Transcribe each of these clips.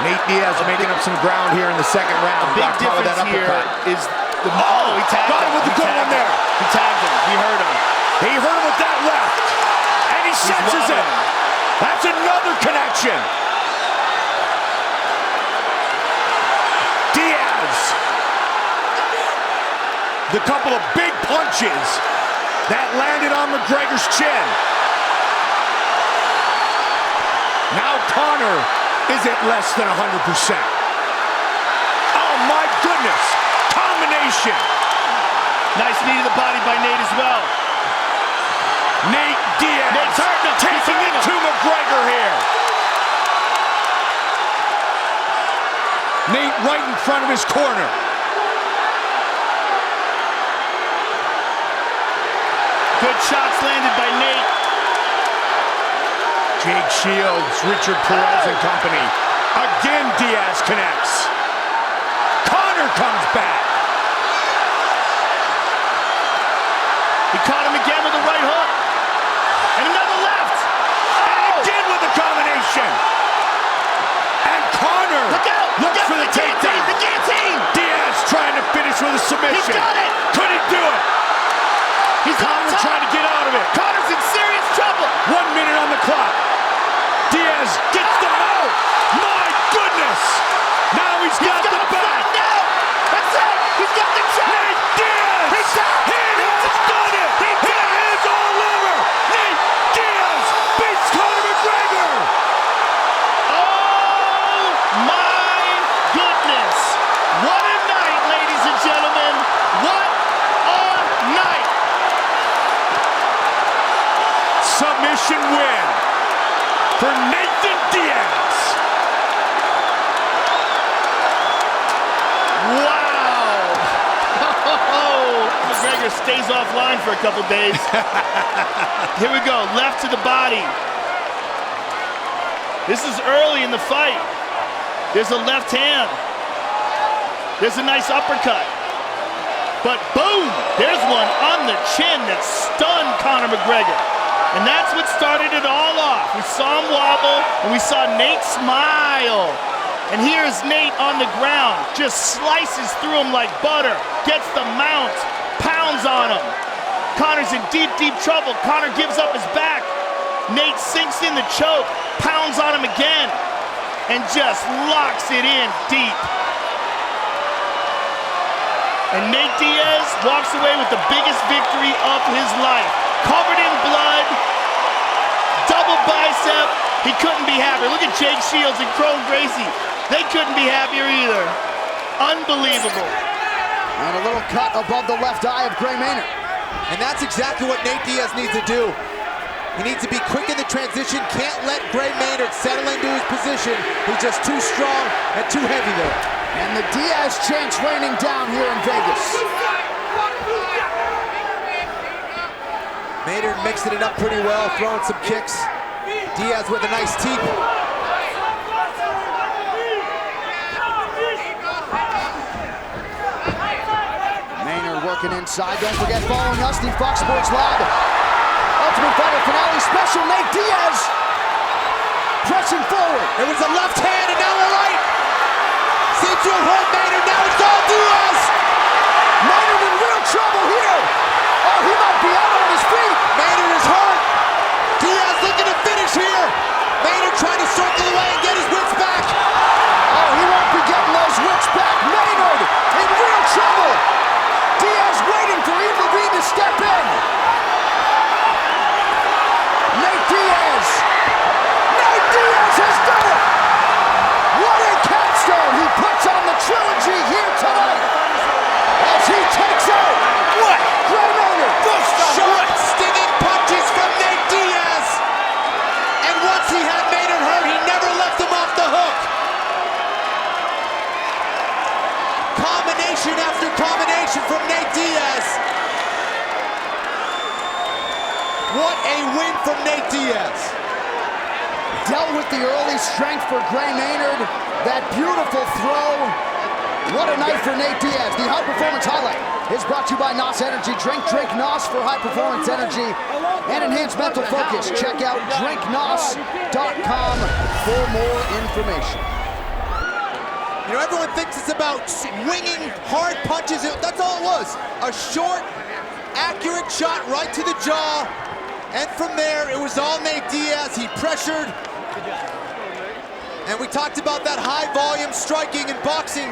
Nate Diaz making up some ground here in the second round. The big difference here is the... Oh, he tagged him. Got him with the good one there. He tagged him. He hurt him. He hurt him with that left. And he senses it. That's another connection. Diaz. The couple of big punches that landed on McGregor's chin. Now Conor is at less than 100%. Oh my goodness. Combination. Nice knee to the body by Nate as well. Nate Diaz taking it to McGregor here. Nate right in front of his corner. Good shots landed by Nate. Jake Shields, Richard Perez and company. Again, Diaz connects. Conor comes back. He caught him again with a right hook. And another left. And again with the combination. And Conor looks for the takedown. The guillotine. Diaz trying to finish with a submission. He's got it. Couldn't do it. Conor trying to get out of it. Conor's in serious trouble. 1 minute on the clock. Diaz gets the mount. My goodness. Now he's got the back. Now. That's it. He's got the check. Nate Diaz. He's done it. It is all over. Nate Diaz beats Conor McGregor. Oh my goodness. What a night, ladies and gentlemen. What a night. Submission win for Nathan Diaz. Wow. McGregor stays offline for a couple days. Here we go, left to the body. This is early in the fight. There's a left hand. There's a nice uppercut. But boom, there's one on the chin that stunned Conor McGregor. And that's what started it all off. We saw him wobble, and we saw Nate smile. And here's Nate on the ground, just slices through him like butter, gets the mount, pounds on him. Conor's in deep, deep trouble. Conor gives up his back. Nate sinks in the choke, pounds on him again, and just locks it in deep. And Nate Diaz walks away with the biggest victory of his life. Covered in blood, double bicep. He couldn't be happier. Look at Jake Shields and Crone Gracie. They couldn't be happier either. Unbelievable. And a little cut above the left eye of Gray Maynard. And that's exactly what Nate Diaz needs to do. He needs to be quick in the transition, can't let Gray Maynard settle into his position. He's just too strong and too heavy there. And the Diaz chants raining down here in Vegas. Maynard mixing it up pretty well, throwing some kicks. Diaz with a nice teep. Maynard working inside. Don't forget, following us, the Fox Sports Live Ultimate Fighter Finale Special. Nate Diaz pressing forward. It was a left hand and now a right. Seems to have hurt Maynard. Now it's all Diaz. Maynard in real trouble here. Oh, he might be out on his feet. Maynard is hurt. Diaz looking to finish here. Maynard trying to circle away and get his wits back. Oh, he won't be getting those wits back. Maynard in real trouble. Diaz waiting for Eve Levine to step in. Nate Diaz. Nate Diaz has done it. What a capstone he puts on the trilogy here tonight. As he takes out What? Gray Maynard. Short, stinging punches from Nate Diaz. And once he had Maynard hurt, he never left him off the hook. Combination after combination from Nate Diaz. What a win from Nate Diaz. Dealt with the early strength for Gray Maynard. That beautiful throw. What a night for Nate Diaz. The High Performance Highlight is brought to you by NOS Energy Drink. Drink NOS for high performance energy and enhanced mental focus. Check out drinknos.com for more information. You know, everyone thinks it's about swinging hard punches. That's all it was. A short, accurate shot right to the jaw. And from there, it was all Nate Diaz. He pressured. And we talked about that high volume striking and boxing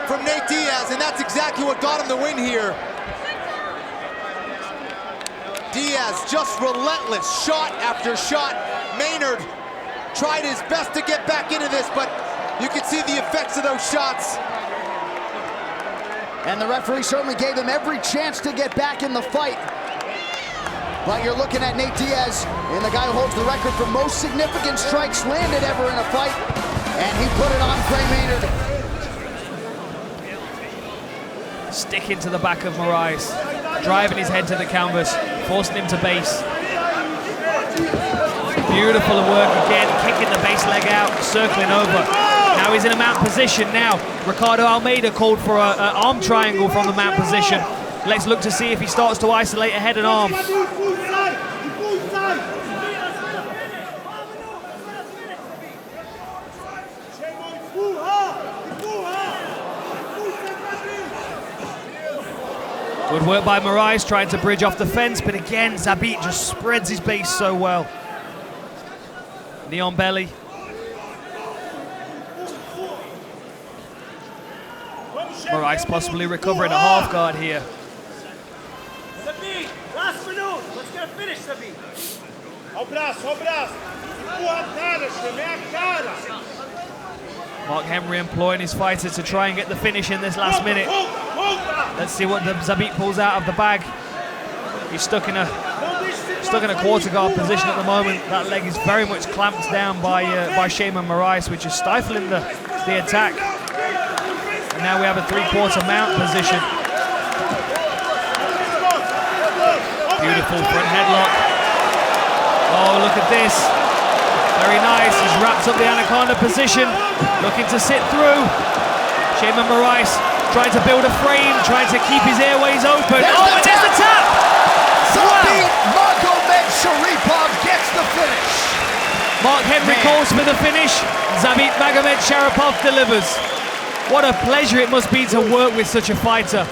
from Nate Diaz, and that's exactly what got him the win here. Diaz just relentless, shot after shot. Maynard tried his best to get back into this, but you can see the effects of those shots. And the referee certainly gave him every chance to get back in the fight. But you're looking at Nate Diaz, and the guy who holds the record for most significant strikes landed ever in a fight, and he put it on Gray Maynard. Sticking to the back of Maric, driving his head to the canvas, forcing him to base. Beautiful work again, kicking the base leg out, circling over. Now he's in a mount position now. Ricardo Almeida called for an arm triangle from the mount position. Let's look to see if he starts to isolate a head and arm. Good work by Maric, trying to bridge off the fence, but again, Zabit just spreads his base so well. Knee on belly. Maric possibly recovering a half guard here. Zabit, last minute, let's get a finish, Zabit. Mark Henry employing his fighter to try and get the finish in this last minute. Let's see what the Zabit pulls out of the bag. He's stuck in a quarter guard position at the moment. That leg is very much clamped down by Shaman Maric, which is stifling the attack. And now we have a three-quarter mount position. Beautiful front headlock. Oh, look at this. Very nice. He's wrapped up the anaconda position, looking to sit through. Shaman Maric trying to build a frame, trying to keep his airways open. There's the tap! Zabit Magomedsharipov gets the finish. Mark Henry calls for the finish. Zabit Magomedsharipov delivers. What a pleasure it must be to work with such a fighter.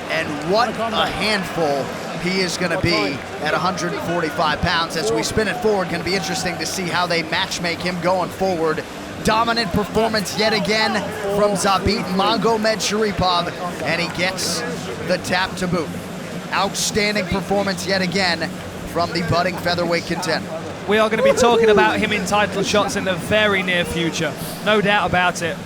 And what a handful he is going to be at 145 pounds. As we spin it forward, going to be interesting to see how they match-make him going forward. Dominant performance yet again from Zabit Magomedsharipov, and he gets the tap to boot. Outstanding performance yet again from the budding featherweight contender. We are going to be talking about him in title shots in the very near future, no doubt about it.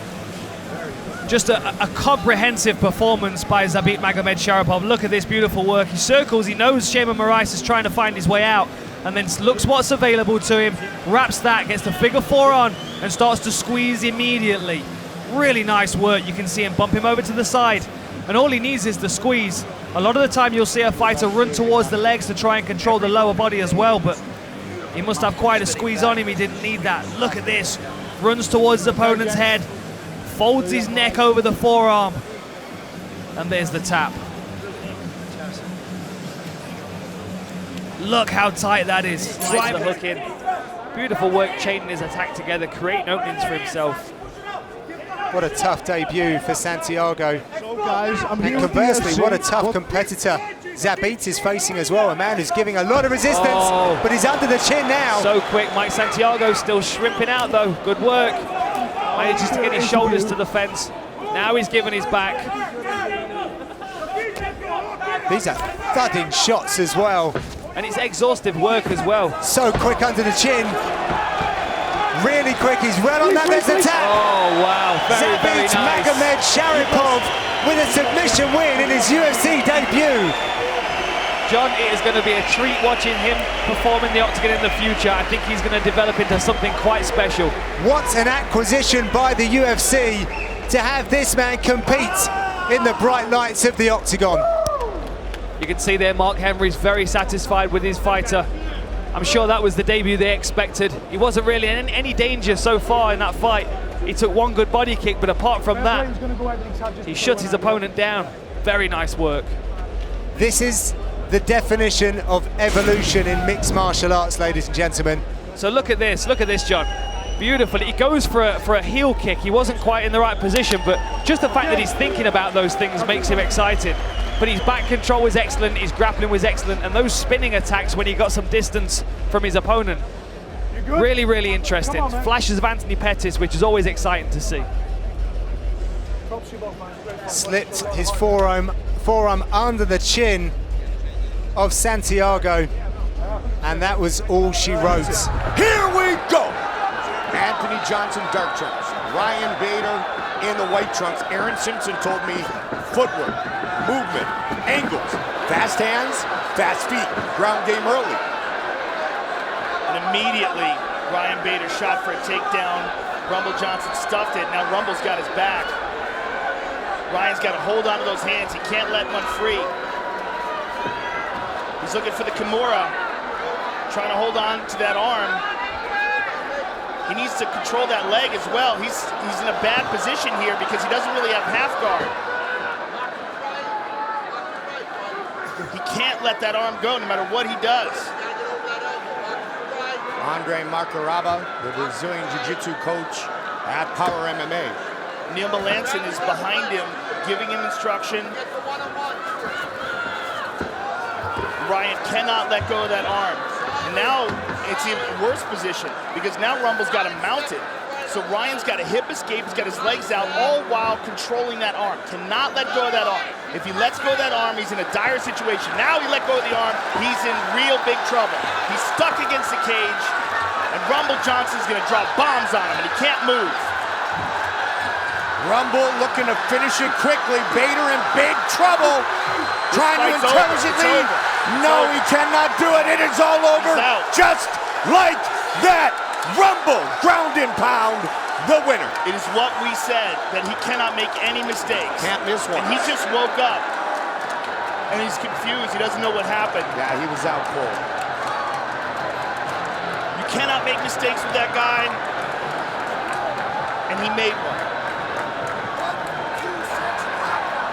Just a comprehensive performance by Zabit Magomedsharipov. Look at this beautiful work. He circles, he knows Shaman Maric is trying to find his way out, and then looks what's available to him, wraps that, gets the figure four on, and starts to squeeze immediately. Really nice work. You can see him bump him over to the side, and all he needs is the squeeze. A lot of the time you'll see a fighter run towards the legs to try and control the lower body as well, but he must have quite a squeeze on him. He didn't need that. Look at this. Runs towards his opponent's head, folds his neck over the forearm, and there's the tap. Look how tight that is. Drive the hook in. Beautiful work chaining his attack together, creating openings for himself. What a tough debut for Santiago. Guys, And conversely, what a tough competitor Zabit is facing as well. A man who's giving a lot of resistance, but he's under the chin now. So quick. Mike Santiago still shrimping out though. Good work. Manages to get his shoulders to the fence. Now he's giving his back. These are thudding shots as well. And it's exhaustive work as well. So quick under the chin. Really quick, he's right on that, there's the tap. Oh, wow, very Zabit nice. Magomedsharipov with a submission win in his UFC debut. John, it is going to be a treat watching him perform in the octagon in the future. I think he's going to develop into something quite special. What an acquisition by the UFC to have this man compete in the bright lights of the octagon. You can see there Mark Henry's very satisfied with his fighter. I'm sure that was the debut they expected. He wasn't really in any danger so far in that fight. He took one good body kick, but apart from that, he shut his opponent down. Very nice work. This is the definition of evolution in mixed martial arts, ladies and gentlemen. So look at this, John. beautifully. He goes for a heel kick. He wasn't quite in the right position, but just the fact that he's thinking about those things makes him excited. But his back control was excellent, his grappling was excellent, and those spinning attacks when he got some distance from his opponent, really, really interesting. Flashes of Anthony Pettis, which is always exciting to see. Slipped his forearm under the chin of Santiago, and that was all she wrote. Here we go. Anthony Johnson, dark trunks. Ryan Bader in the white trunks. Aaron Simpson told me footwork, movement, angles, fast hands, fast feet, ground game early. And immediately, Ryan Bader shot for a takedown. Rumble Johnson stuffed it. Now Rumble's got his back. Ryan's got to hold on to those hands. He can't let one free. He's looking for the Kimura, trying to hold on to that arm. He needs to control that leg as well. He's in a bad position here because he doesn't really have half guard. He can't let that arm go no matter what he does. Andre Makaraba, the Brazilian Jiu-Jitsu coach at Power MMA. Neil Melanson is behind him, giving him instruction. Ryan cannot let go of that arm. And now it's in a worse position because now Rumble's got him mounted. So Ryan's got a hip escape, he's got his legs out, all while controlling that arm. Cannot let go of that arm. If he lets go of that arm, he's in a dire situation. Now he let go of the arm, he's in real big trouble. He's stuck against the cage, and Rumble Johnson's gonna drop bombs on him, and he can't move. Rumble looking to finish it quickly. Bader in big trouble. Trying to intelligently. No, he cannot do it. It is all over. Just like that. Rumble, ground and pound, the winner. It is what we said, that he cannot make any mistakes. Can't miss one. And he just woke up. And he's confused. He doesn't know what happened. Yeah, he was out cold. You cannot make mistakes with that guy. And he made one.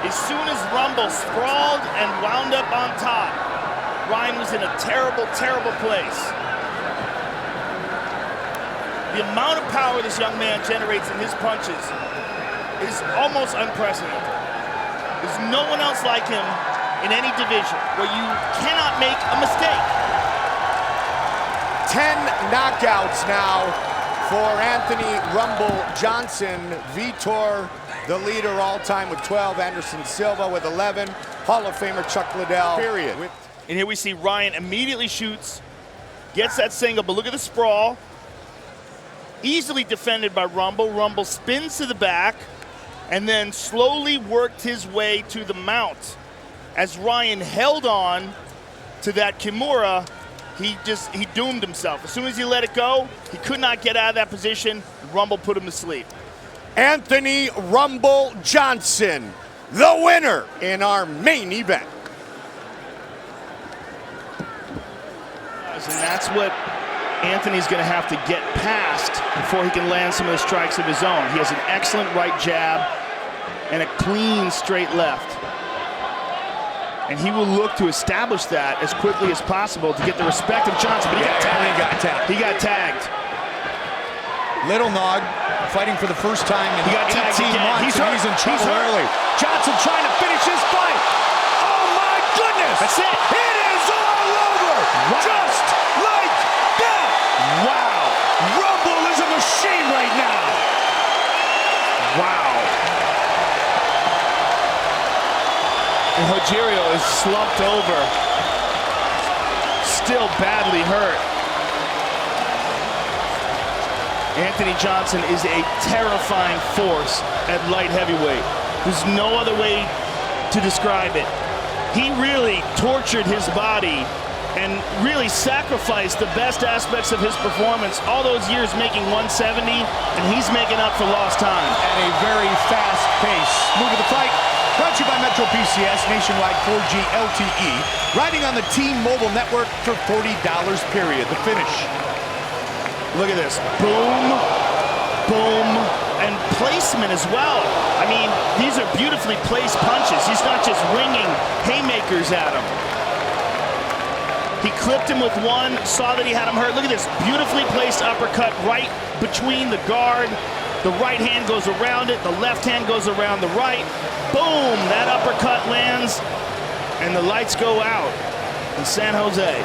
As soon as Rumble sprawled and wound up on top, Ryan was in a terrible, terrible place. The amount of power this young man generates in his punches is almost unprecedented. There's no one else like him in any division where you cannot make a mistake. 10 knockouts now for Anthony Rumble Johnson. Vitor, the leader all-time with 12. Anderson Silva with 11. Hall of Famer Chuck Liddell. Period. And here we see Ryan immediately shoots, gets that single, but look at the sprawl. Easily defended by Rumble. Rumble spins to the back and then slowly worked his way to the mount. As Ryan held on to that Kimura, he doomed himself. As soon as he let it go, he could not get out of that position. Rumble put him to sleep. Anthony Rumble Johnson, the winner in our main event. And that's what Anthony's going to have to get past before he can land some of the strikes of his own. He has an excellent right jab and a clean straight left. And he will look to establish that as quickly as possible to get the respect of Johnson. But he got tagged. He got tagged. Little Nog fighting for the first time in 18 months. He's in trouble early. Johnson trying to finish his fight. Oh my goodness! That's it. It is all over. Wow. Just like that. Wow. Rumble is a machine right now. Wow. And Rogerio is slumped over. Still badly hurt. Anthony Johnson is a terrifying force at light heavyweight. There's no other way to describe it. He really tortured his body and really sacrificed the best aspects of his performance all those years making 170, and he's making up for lost time. At a very fast pace. Move of the fight, brought to you by Metro PCS, nationwide 4G LTE, riding on the T-Mobile network for $40 period. The finish. Look at this, boom, boom, and placement as well. I mean, these are beautifully placed punches. He's not just ringing haymakers at him. He clipped him with one, saw that he had him hurt. Look at this, beautifully placed uppercut right between the guard. The right hand goes around it, the left hand goes around the right. Boom, that uppercut lands, and the lights go out in San Jose.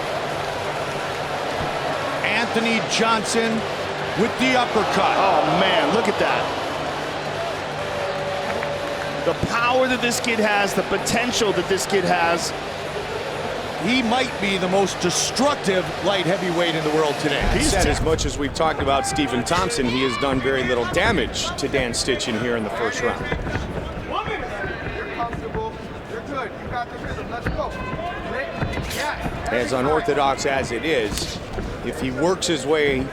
Anthony Johnson with the uppercut. Oh man, look at that. The power that this kid has, the potential that this kid has. He might be the most destructive light heavyweight in the world today. He's said as much as we've talked about Stephen Thompson, he has done very little damage to Dan Stitchin here in the first round. You're comfortable. You're good. You got the rhythm. Let's go. As unorthodox as it is, if he works his way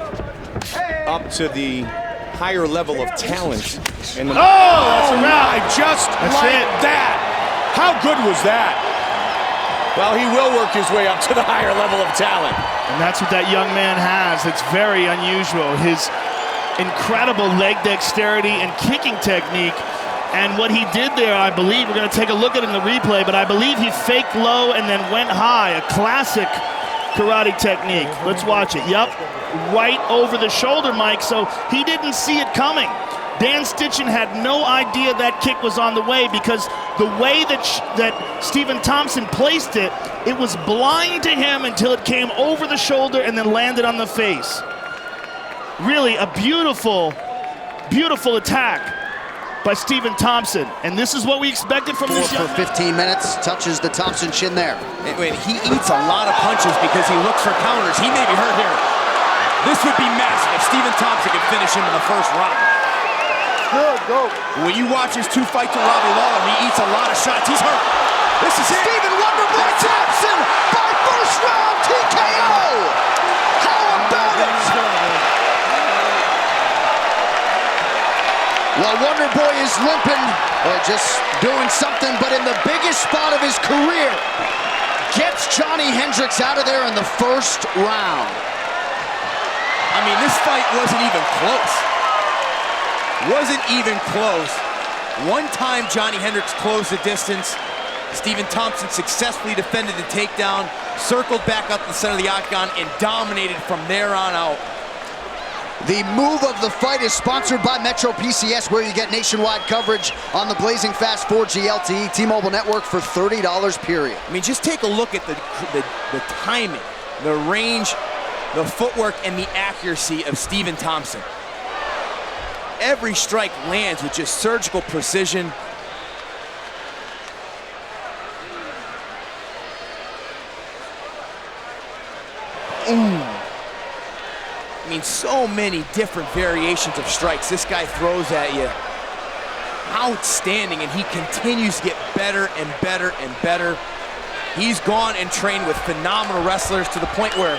up to the higher level of talent and the That's that. How good was that? well, he will work his way up to the higher level of talent. And that's what that young man has. It's very unusual. His incredible leg dexterity and kicking technique. And what he did there, I believe, we're going to take a look at it in the replay, but I believe he faked low and then went high. A classic karate technique. Let's watch it. Yep, right over the shoulder, Mike, so he didn't see it coming. Dan Stitchin had no idea that kick was on the way because the way that Stephen Thompson placed it, it was blind to him until it came over the shoulder and then landed on the face. Really a beautiful, beautiful attack by Stephen Thompson. And this is what we expected from this young man. For 15 minutes, touches the Thompson chin there. Wait, he eats a lot of punches because he looks for counters. He may be hurt here. This would be massive if Stephen Thompson could finish him in the first round. Good, go. When you watch his 2 fights with Robbie Lawler, he eats a lot of shots. He's hurt. This is Stephen Wonderboy Thompson by first round TKO. How about it? Well, Wonderboy is limping, or just doing something, but in the biggest spot of his career, gets Johnny Hendricks out of there in the first round. I mean, this fight wasn't even close. Wasn't even close. One time Johnny Hendricks closed the distance. Stephen Thompson successfully defended the takedown, circled back up the center of the octagon, and dominated from there on out. The move of the fight is sponsored by Metro PCS, where you get nationwide coverage on the blazing fast 4G LTE T-Mobile network for $30 period. I mean, just take a look at the timing, the range, the footwork, and the accuracy of Stephen Thompson. Every strike lands with just surgical precision. I mean, so many different variations of strikes this guy throws at you. Outstanding, and he continues to get better and better and better. He's gone and trained with phenomenal wrestlers to the point where,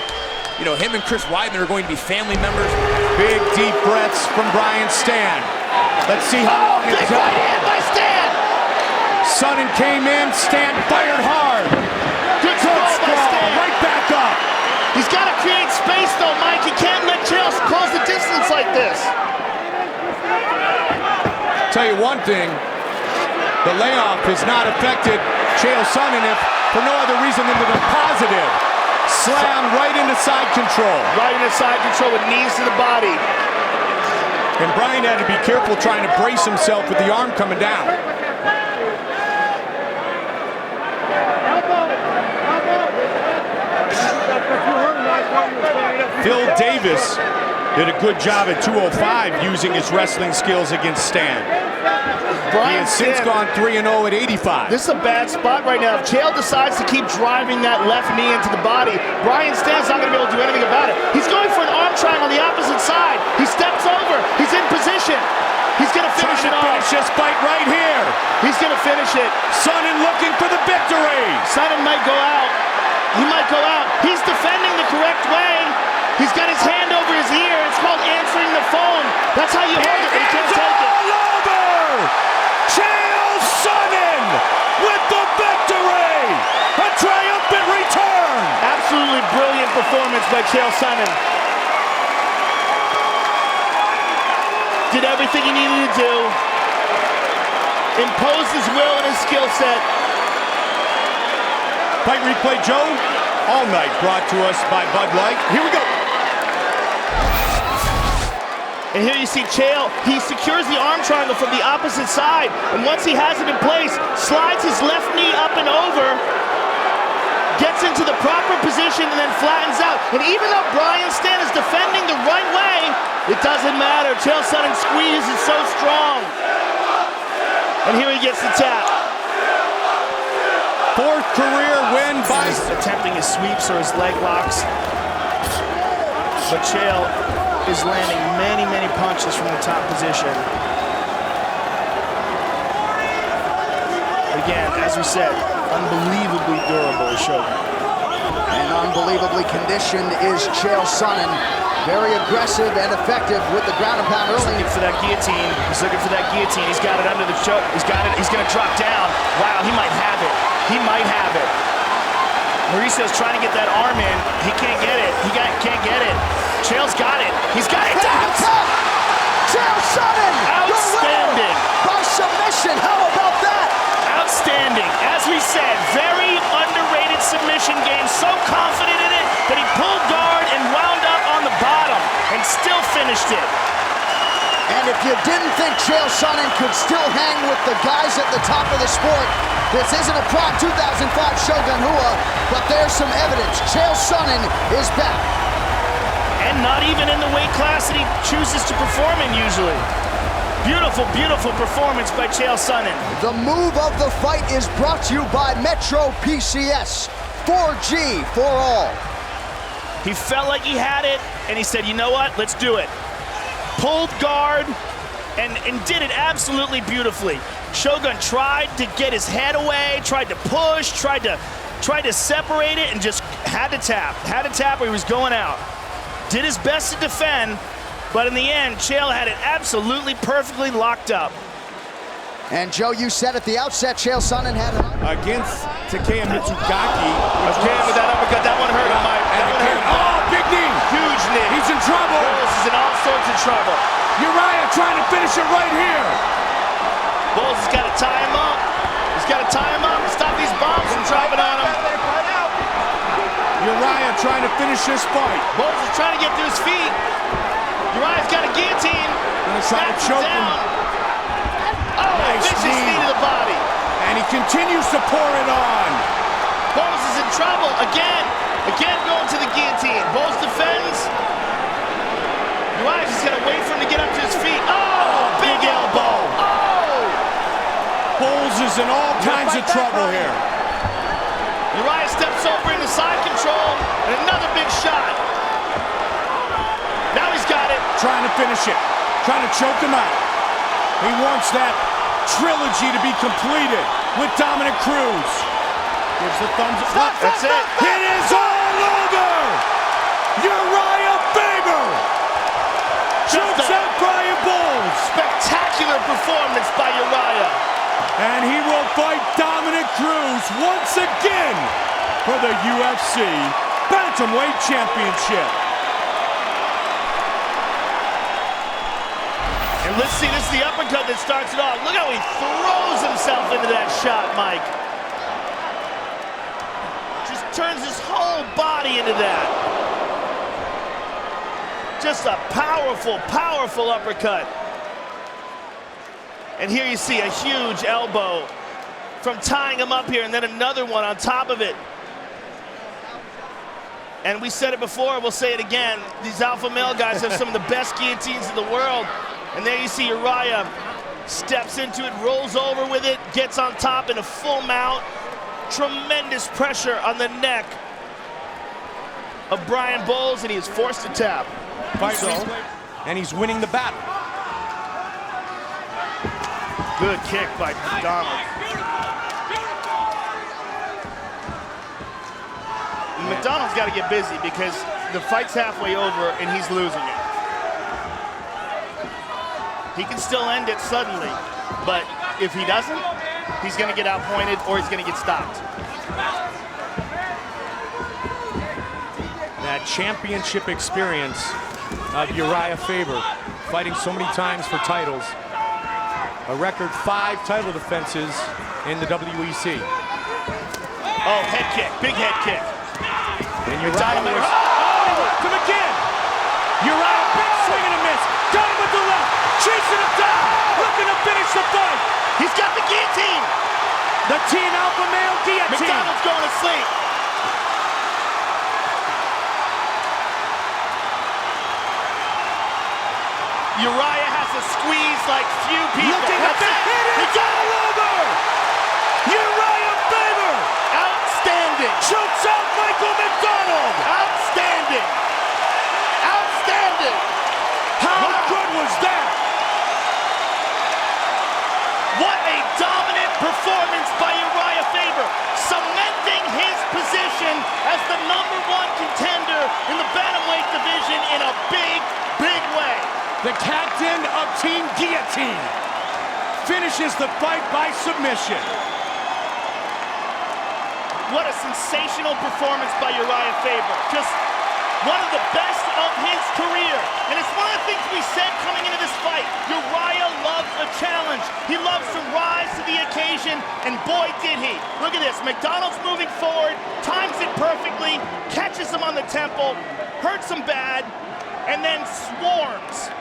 you know, him and Chris Weidman are going to be family members. Big deep breaths from Brian Stann. Let's see how long it's Right hand by Stan. Sonnen came in, Stann fired hard. Good sprawl by Stan. Right back up. He's got to create space though, Mike. He can't let Chael close the distance like this. Tell you one thing, the layoff has not affected Chael Sonnen for no other reason than the positive. Slam right into side control. Right into side control with knees to the body. And Brian had to be careful trying to brace himself with the arm coming down. Phil Davis did a good job at 205 using his wrestling skills against Stan. He has since gone 3-0 at 85. This is a bad spot right now. If Chael decides to keep driving that left knee into the body, Brian Stan's not going to be able to do anything about it. He's going for an arm triangle on the opposite side. He steps over. He's in position. He's going to finish it off. Finish this fight right here. He's going to finish it. Sonnen looking for the victory. Sonnen might go out. He might go out. He's defending the correct way. He's got his hand over his ear. It's called answering the phone. That's how you hold it, but he can't take it. All over! Chael Sonnen with the victory! A triumphant return! Absolutely brilliant performance by Chael Sonnen. Did everything he needed to do. Imposed his will and his skill set. Fight replay, Joe. all night, brought to us by Bud Light. Here we go. And here you see Chael, he secures the arm triangle from the opposite side, and once he has it in place, slides his left knee up and over, gets into the proper position, and then flattens out. And even though Brian Stann is defending the right way, it doesn't matter. Chael Sonnen's squeeze is so strong. And here he gets the tap. Fourth career win by... He's attempting his sweeps or his leg locks, but Chael is landing many, many punches from the top position. Again, as we said, unbelievably durable is Shogun. And unbelievably conditioned is Chael Sonnen. Very aggressive and effective with the ground and pound early. He's looking for that guillotine. He's looking for that guillotine. He's got it under the choke. He's got it. He's going to drop down. Wow, he might have it. He might have it. Mauricio's trying to get that arm in. He can't get it. He can't get it. Chael's got it. He's got it. Chael Sonnen, outstanding by submission. How about that? Outstanding. As we said, very underrated submission game. So confident in it that he pulled guard and wound up on the bottom and still finished it. And if you didn't think Chael Sonnen could still hang with the guys at the top of the sport, this isn't a prime 2005 Shogun Rua, but there's some evidence. Chael Sonnen is back. And not even in the weight class that he chooses to perform in usually. Beautiful, beautiful performance by Chael Sonnen. The move of the fight is brought to you by Metro PCS. 4G for all. He felt like he had it, and he said, you know what, let's do it. Pulled guard and did it absolutely beautifully. Shogun tried to get his head away, tried to push, tried to separate it, and just had to tap or he was going out. Did his best to defend, but in the end, Chael had it absolutely perfectly locked up. And Joe, you said at the outset, Chael Sonnen had it against Takeya Mitsugaki. Again with that uppercut, that one hurt him, Mike. Oh, big knee! Huge knee. He's in trouble. Bowles is in all sorts of trouble. Uriah trying to finish it right here. Bowles has got to tie him up. He's got to tie him up and stop these bombs from dropping on him. Uriah trying to finish this fight. Bowles is trying to get to his feet. Uriah's got a guillotine. Gonna try to choke him. Oh, nice vicious knee to the body. And he continues to pour it on. Bowles is in trouble again. Again going to the guillotine. Bowles defends. Uriah's just gonna wait for him to get up to his feet. Oh, big elbow. Oh! Bowles is in all kinds of trouble here. Uriah steps over into side control, and another big shot. Now he's got it. Trying to finish it. Trying to choke him out. He wants that trilogy to be completed with Dominic Cruz. Gives the thumbs up. That's it. It is all over! Uriah Faber chokes out Brian Bowles. Spectacular performance by Uriah. And he will fight Dominic Cruz once again for the UFC Bantamweight Championship. And let's see, this is the uppercut that starts it off. Look how he throws himself into that shot, Mike. Just turns his whole body into that. Just a powerful, powerful uppercut. And here you see a huge elbow from tying him up here, and then another one on top of it. And we said it before, we'll say it again. These alpha male guys have some of the best guillotines in the world. And there you see Uriah steps into it, rolls over with it, gets on top in a full mount. Tremendous pressure on the neck of Brian Bowles, and he is forced to tap. And he's winning the battle. Good kick by McDonald. McDonald's got to get busy because the fight's halfway over and he's losing it. He can still end it suddenly, but if he doesn't, he's going to get outpointed or he's going to get stopped. That championship experience of Uriah Faber, fighting so many times for titles. A record 5 title defenses in the WEC. Oh, head kick, big head kick. Uriah was... Oh, he rocked him again! Uriah, big swing and a miss. Got him with the left, chasing him down, looking to finish the fight. He's got the guillotine. The Team Alpha Male guillotine. McDonald's going to sleep. Uriah has to squeeze like few people. Looking at the hit, it's all over! Uriah Faber! Outstanding! Chokes out Michael McDonald! Outstanding! Outstanding! How good was that? What a dominant performance by Uriah Faber, cementing his position as the #1 contender in the bantamweight division in a big, big way. The captain of Team Guillotine finishes the fight by submission. What a sensational performance by Uriah Faber. Just one of the best of his career. And it's one of the things we said coming into this fight. Uriah loves a challenge. He loves to rise to the occasion, and boy did he. Look at this, McDonald's moving forward, times it perfectly, catches him on the temple, hurts him bad, and then swarms.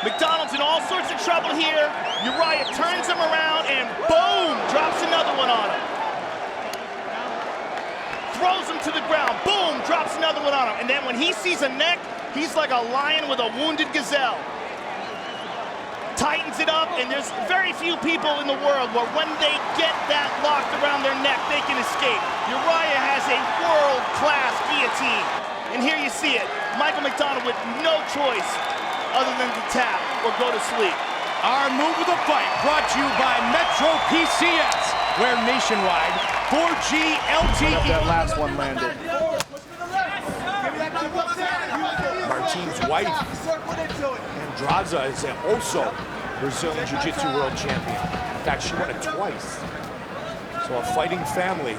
McDonald's in all sorts of trouble here. Uriah turns him around and boom, drops another one on him. Throws him to the ground, boom, drops another one on him. And then when he sees a neck, he's like a lion with a wounded gazelle. Tightens it up, and there's very few people in the world where when they get that locked around their neck, they can escape. Uriah has a world-class guillotine. And here you see it, Michael McDonald with no choice other than to tap or go to sleep. Our move of the fight brought to you by Metro PCS, where nationwide 4G LTE. That last one landed. Martine's wife, Andraza, is also Brazilian Jiu-Jitsu world champion. In fact, she won it twice. So a fighting family.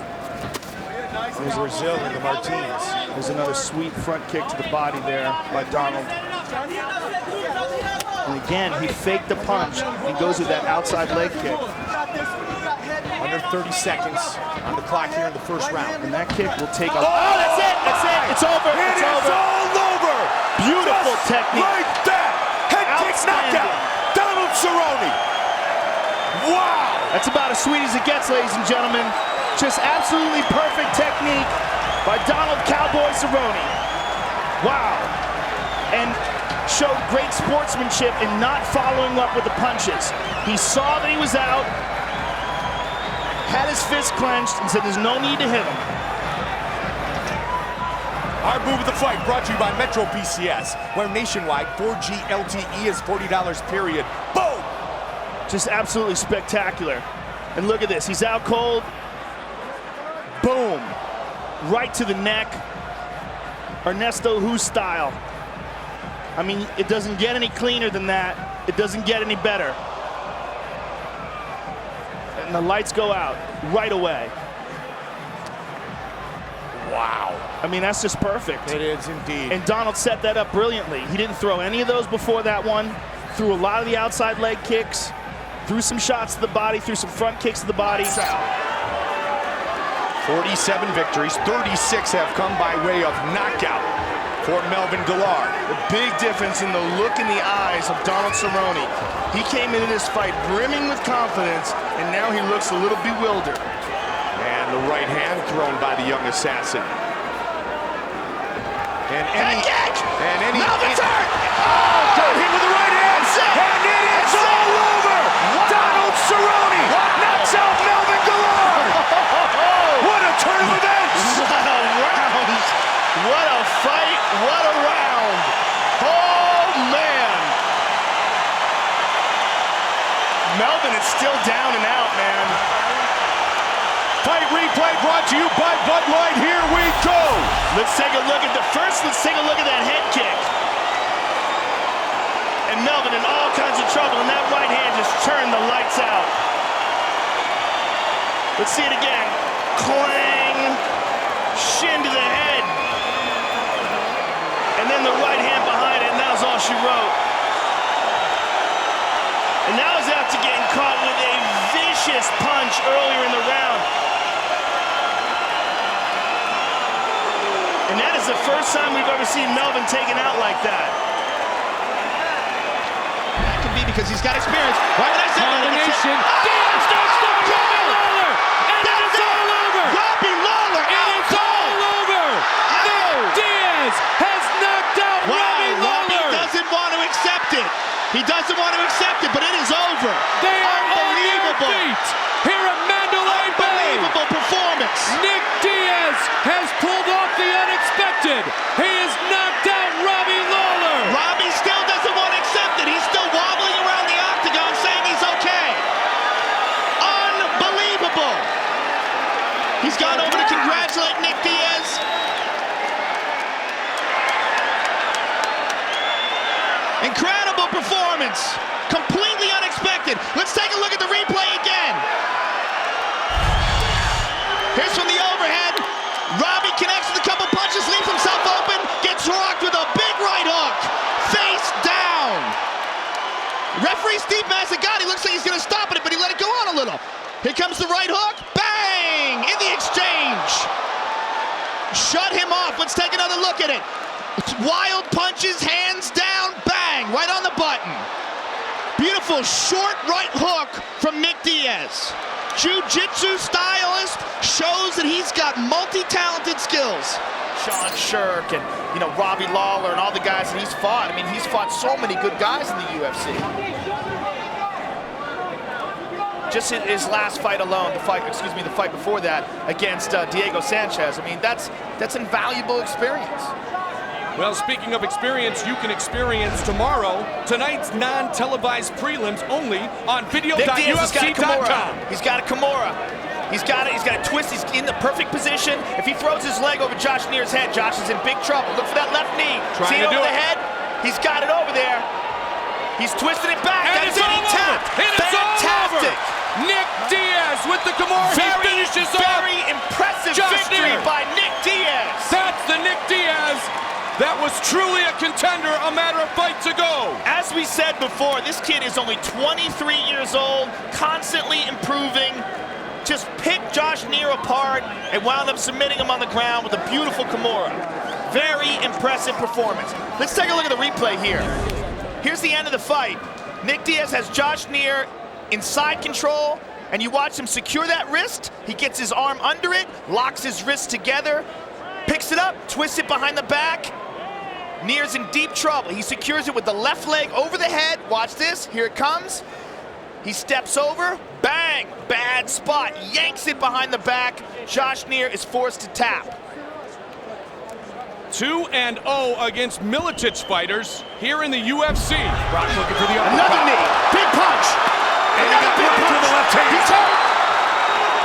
There's Brazil and the Martines. There's another sweet front kick to the body there by Donald. And again, he faked the punch and goes with that outside leg kick. Under 30 seconds on the clock here in the first round. And that kick will take a... Oh, that's it, that's it, it's over, It it's is over. all over. Beautiful Just technique. like that. Head kick knockout. Donald Cerrone. Wow. That's about as sweet as it gets, ladies and gentlemen. Just absolutely perfect technique by Donald Cowboy Cerrone. Wow. And showed great sportsmanship in not following up with the punches. He saw that he was out, had his fist clenched, and said there's no need to hit him. Our move of the fight brought to you by Metro PCS, where nationwide 4G LTE is $40 period. Boom! Just absolutely spectacular. And look at this, he's out cold. Boom. Right to the neck. Ernesto Hu style. I mean, it doesn't get any cleaner than that. It doesn't get any better. And the lights go out right away. Wow. I mean, that's just perfect. It is indeed. And Donald set that up brilliantly. He didn't throw any of those before that one. Threw a lot of the outside leg kicks. Threw some shots to the body, threw some front kicks to the body. 47 victories, 36 have come by way of knockout for Melvin Guillard. The big difference in the look in the eyes of Donald Cerrone. He came into this fight brimming with confidence, and now he looks a little bewildered. And the right hand thrown by the young assassin. And Head kick! Melvin's hurt! Oh, got hit with the right hand. And it is all over. Donald Cerrone knocks out Melvin Guillard. What a turn of events. What a round! What a fight! What a round! Oh man! Melvin is still down and out, man. Fight replay brought to you by Bud Light. Here we go. Let's take a look at let's take a look at that head kick. And Melvin in all kinds of trouble, and that right hand just turned the lights out. Let's see it again. Clang! Shin to the head. And then the right hand behind it, and that was all she wrote. And now he's after getting caught with a vicious punch earlier in the round. That is the first time we've ever seen Melvin taken out like that. That could be because he's got experience. Why did I say combination? Diaz knocks down Robbie Lawler, and then it's all over. Robbie Lawler out It's all over. Nick Diaz has knocked out Robbie Lawler. Robbie doesn't want to accept it. He doesn't want to accept it, but it is over. They are on their feet here at Mandalay Bay. Unbelievable performance. Nick Diaz has pulled off the unexpected. He has knocked out Robbie Lawler. Robbie still doesn't want to accept it. He's still wobbling around the octagon saying he's okay. Unbelievable. He's gone over to congratulate Nick Diaz. Incredible performance. Completely unexpected. Let's take a look at the replay again. Here's from the overhead. Robbie connects with a couple punches, leaves himself open, gets rocked with a big right hook. Face down. Referee Steve Mazzagatti looks like he's going to stop it, but he let it go on a little. Here comes the right hook. Bang! In the exchange. Shut him off. Let's take another look at it. Wild punches, hands down, bang, right on the button. Beautiful short right hook from Nick Diaz. Jiu-jitsu stylist, shows that he's got multi-talented skills. Sean Shirk and, you know, Robbie Lawler and all the guys that he's fought. I mean, he's fought so many good guys in the UFC. Just his last fight alone, the fight before that against Diego Sanchez. I mean, that's invaluable experience. Well, speaking of experience, you can experience tomorrow tonight's non-televised prelims only on video.ufc.com. He's got a Kimura. He's got a twist. He's in the perfect position. If he throws his leg over Josh Neer's head, Josh is in big trouble. Look for that left knee. See it over the head? He's got it over there. He's twisted it back. And that's it. He tapped. Fantastic. Nick Diaz with the Conor. Very impressive victory by Nick Diaz. That's the Nick Diaz that was truly a contender a matter of fights ago. As we said before, this kid is only 23 years old, constantly improving. Just picked Josh Neer apart and wound up submitting him on the ground with a beautiful Kimura. Very impressive performance. Let's take a look at the replay here. Here's the end of the fight. Nick Diaz has Josh Neer inside control, and you watch him secure that wrist. He gets his arm under it, locks his wrists together, picks it up, twists it behind the back. Neer's in deep trouble. He secures it with the left leg over the head. Watch this, here it comes. He steps over, bang, bad spot, yanks it behind the back. Josh Neer is forced to tap. 2-0 against Miletich fighters here in the UFC. Brock looking for the uppercut. Another knee, big punch. Another big punch. The left hand. He's hurt.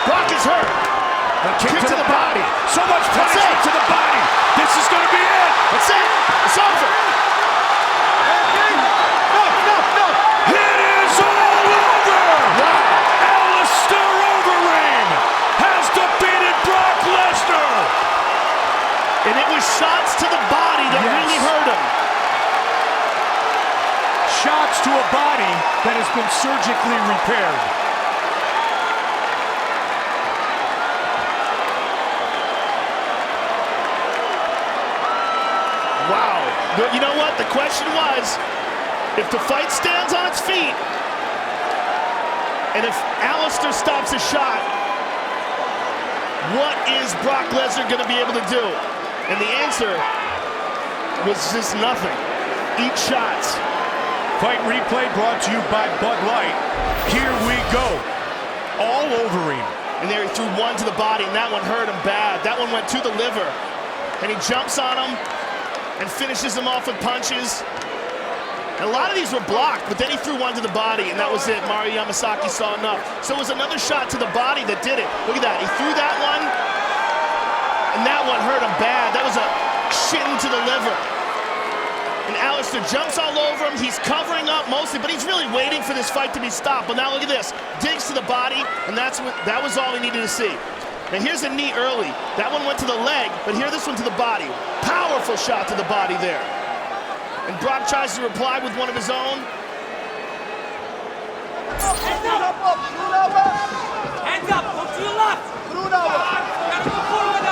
Brock is hurt. A kick to the body. So much punishment to the body. This is going to be it. That's it. It's over. No. It is all over. Wow. Alistair Overeem has defeated Brock Lesnar. And it was shots to the body that really hurt him. Shots to a body that has been surgically repaired. Wow. You know what? The question was, if the fight stands on its feet, and if Alistair stops a shot, what is Brock Lesnar going to be able to do? And the answer was just nothing. Eat shots. Fight replay brought to you by Bud Light. Here we go. All over him. And there he threw one to the body, and that one hurt him bad. That one went to the liver. And he jumps on him and finishes him off with punches. And a lot of these were blocked, but then he threw one to the body, and that was it. Mario Yamasaki saw enough. So it was another shot to the body that did it. Look at that. He threw that one, and that one hurt him bad. That was a shin to the liver. And Alistair jumps all over him. He's covering up mostly, but he's really waiting for this fight to be stopped. But now look at this. Digs to the body, and that was all he needed to see. Now here's a knee early. That one went to the leg, but here this one to the body. Powerful shot to the body there. And Brock tries to reply with one of his own. Hands up, go to the left. Gotta go forward,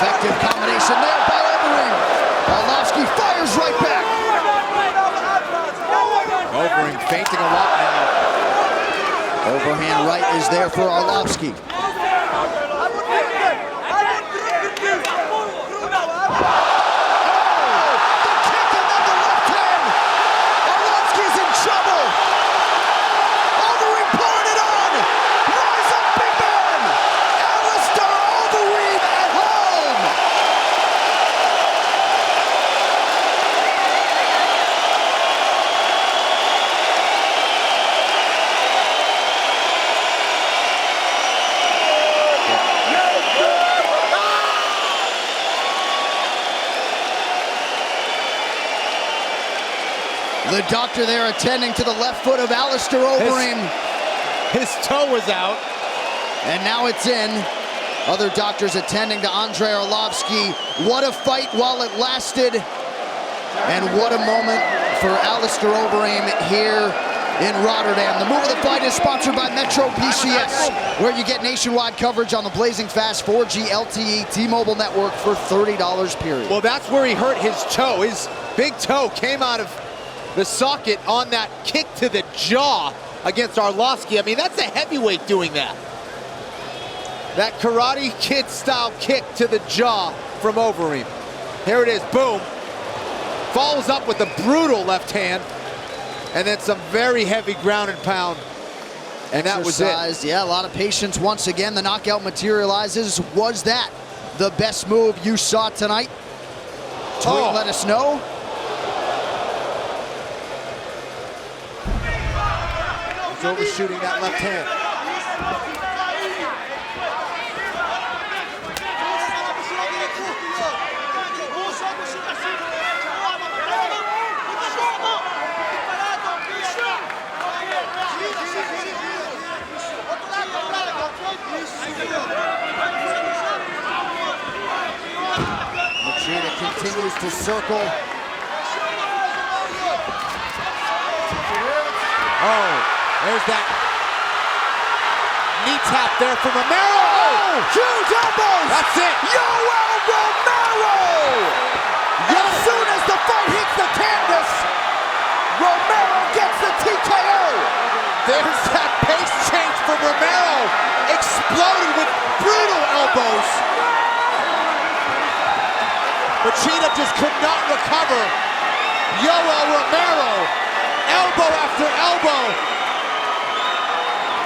Effective combination there by Overeem. Arlovski fires right back. Overeem feinting a lot now. Overhand right is there for Arlovski. The doctor there attending to the left foot of Alistair Overeem. His toe was out. And now it's in. Other doctors attending to Andrei Arlovski. What a fight while it lasted. And what a moment for Alistair Overeem here in Rotterdam. The move of the fight is sponsored by Metro PCS, where you get nationwide coverage on the blazing fast 4G LTE T-Mobile network for $30 period. Well, that's where he hurt his toe. His big toe came out of the socket on that kick to the jaw against Arlovski. I mean, that's a heavyweight doing that. That Karate Kid style kick to the jaw from Overeem. Here it is, boom. Follows up with a brutal left hand, and then some very heavy ground and pound. And that was it. Yeah, a lot of patience once again. The knockout materializes. Was that the best move you saw tonight? Tweet, let us know. He's overshooting that left hand. Machida continues to circle. There's that knee tap there from Romero. Huge elbows! That's it. Yoel Romero! As soon as the fight hits the canvas, Romero gets the TKO. There's that pace change from Romero. Exploded with brutal elbows. Machida just could not recover. Yoel Romero, elbow after elbow.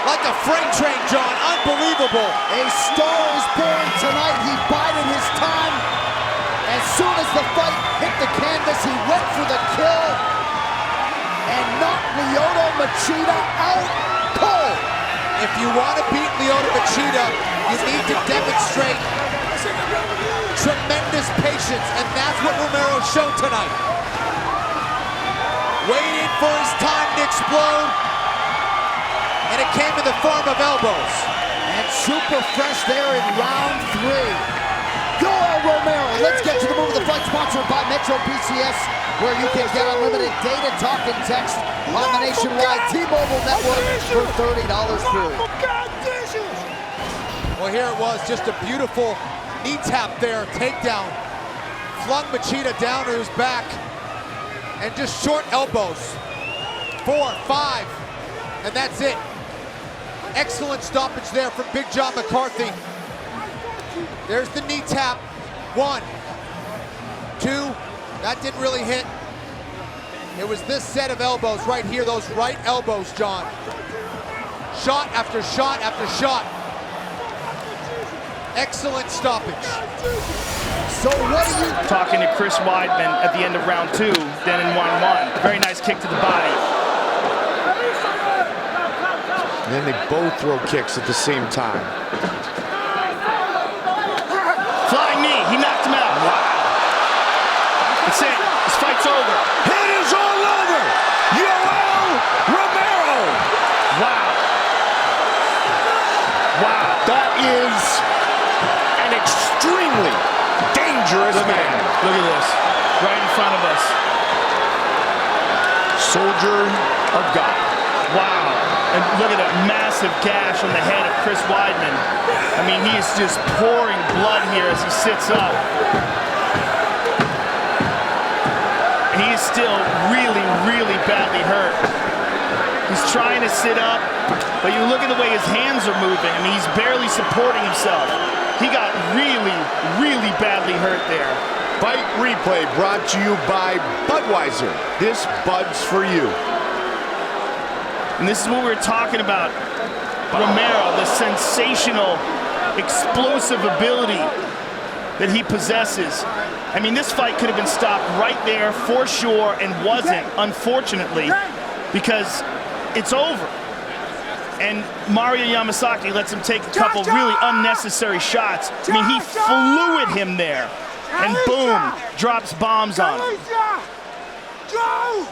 Like a freight train, John, unbelievable. A star is born tonight. He bided his time. As soon as the fight hit the canvas, he went for the kill and knocked Lyoto Machida out cold. If you want to beat Lyoto Machida, you need to demonstrate tremendous patience, and that's what Romero showed tonight. Waiting for his time to explode, and it came in the form of elbows. And super fresh there in round 3. Yoel Romero. Let's get to the move of the fight, sponsored by Metro PCS, where you can get unlimited data, talk, and text on the nationwide T-Mobile network for $30 period. Well, here it was, just a beautiful knee tap there, takedown. Flung Machida down to his back, and just short elbows. 4, 5, and that's it. Excellent stoppage there from Big John McCarthy. There's the knee tap. 1, 2, that didn't really hit. It was this set of elbows right here, those right elbows, John. Shot after shot after shot. Excellent stoppage. So what are you talking to Chris Weidman at the end of round 2, then in 1-1. Very nice kick to the body. And then they both throw kicks at the same time. Flying knee, he knocked him out. Wow. That's it, this fight's over. It is all over. Yoel Romero. Wow. Wow. That is an extremely dangerous man. Look at this, right in front of us. Soldier of God. Wow. And look at that massive gash on the head of Chris Weidman. I mean, he is just pouring blood here as he sits up. He is still really, really badly hurt. He's trying to sit up, but you look at the way his hands are moving. I mean, he's barely supporting himself. He got really, really badly hurt there. Fight replay brought to you by Budweiser. This Bud's for you. And this is what we were talking about. Romero, the sensational, explosive ability that he possesses. I mean, this fight could have been stopped right there for sure and wasn't, unfortunately, because it's over. And Mario Yamasaki lets him take a couple really unnecessary shots. I mean, he flew at him there. And boom, drops bombs on him.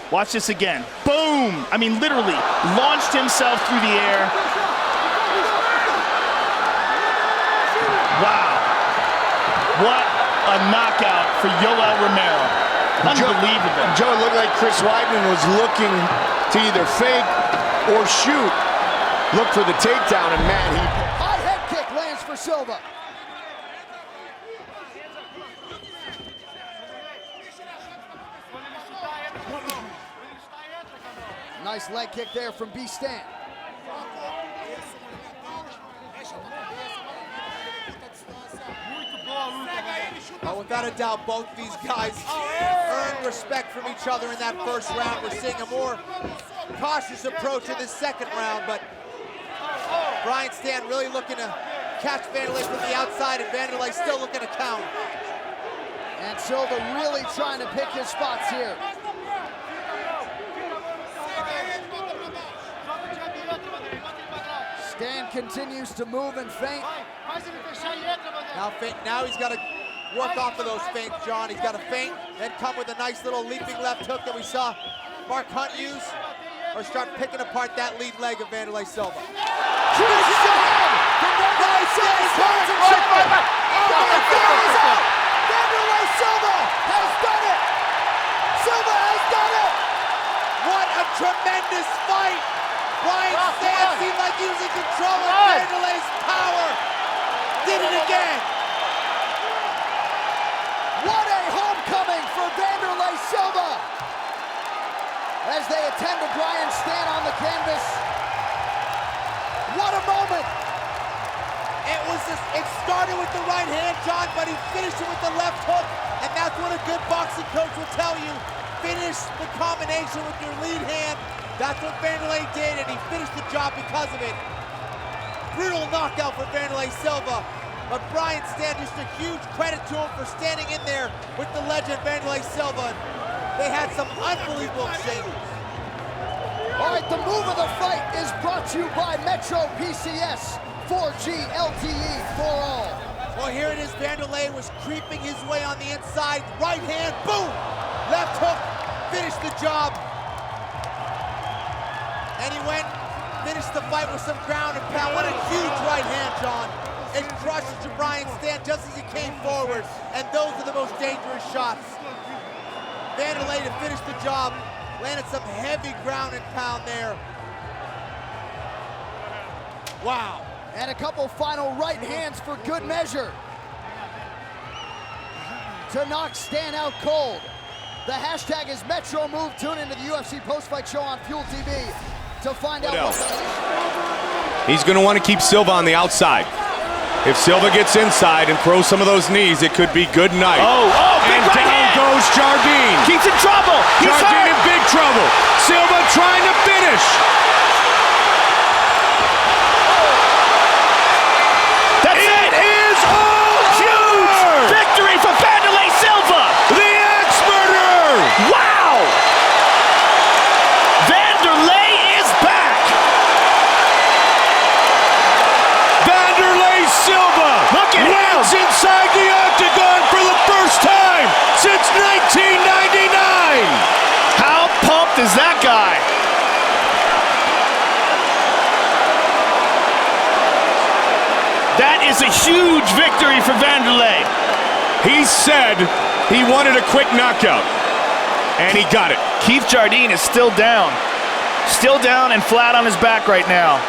Watch this again. Boom! I mean, literally launched himself through the air. Wow. What a knockout for Yoel Romero. Unbelievable. Joe, it looked like Chris Weidman was looking to either fake or shoot. Look for the takedown, and man, he... High head kick lands for Silva. Nice leg kick there from B-Stan. Well, without a doubt, both these guys earned respect from each other in that first round. We're seeing a more cautious approach in this second round, but Brian Stann really looking to catch Vanderlei from the outside, and Vanderlei still looking to counter. And Silva really trying to pick his spots here. Stann continues to move and feint. Now he's got to work off of those feints, John. He's got to feint, then come with a nice little leaping left hook that we saw Mark Hunt use, or start picking apart that lead leg of Vanderlei Silva. Vanderlei Silva has done it! Silva has done it! What a tremendous fight! Brian Stann seemed like he was in control of Vanderlei's power. Did it again. What a homecoming for Vanderlei Silva as they attend to Brian Stann on the canvas. What a moment. It started with the right hand, John, but he finished it with the left hook, and that's what a good boxing coach will tell you. Finish the combination with your lead hand. That's what Vanderlei did, and he finished the job because of it. Brutal knockout for Vanderlei Silva, but Brian Stann, just a huge credit to him for standing in there with the legend Vanderlei Silva. They had some unbelievable exchanges. All right, the move of the fight is brought to you by Metro PCS, 4G LTE for all. Well, here it is. Vanderlei was creeping his way on the inside. Right hand, boom! Left hook, finished the job. And he finished the fight with some ground and pound. What a huge right hand, John. It crushed to Brian Stann just as he came forward. And those are the most dangerous shots. Vanderlei to finish the job. Landed some heavy ground and pound there. Wow. And a couple final right hands for good measure to knock Stann out cold. The hashtag is MetroMove. Tune into the UFC post-fight show on Fuel TV to find out what he's going to want to keep Silva on the outside. If Silva gets inside and throws some of those knees, it could be good night. And down goes Jardine. He's in trouble. He's Jardine in big trouble. Silva trying to finish. That's it. Is over. Huge victory for Vanderlei Silva. The ex-murderer. Wow. Vanderlei is back. Vanderlei Silva wins inside the octagon for the first time since 1999. How pumped is that guy? That is a huge victory for Vanderlei. He said he wanted a quick knockout, and he got it. Keith Jardine is still down. Still down and flat on his back right now.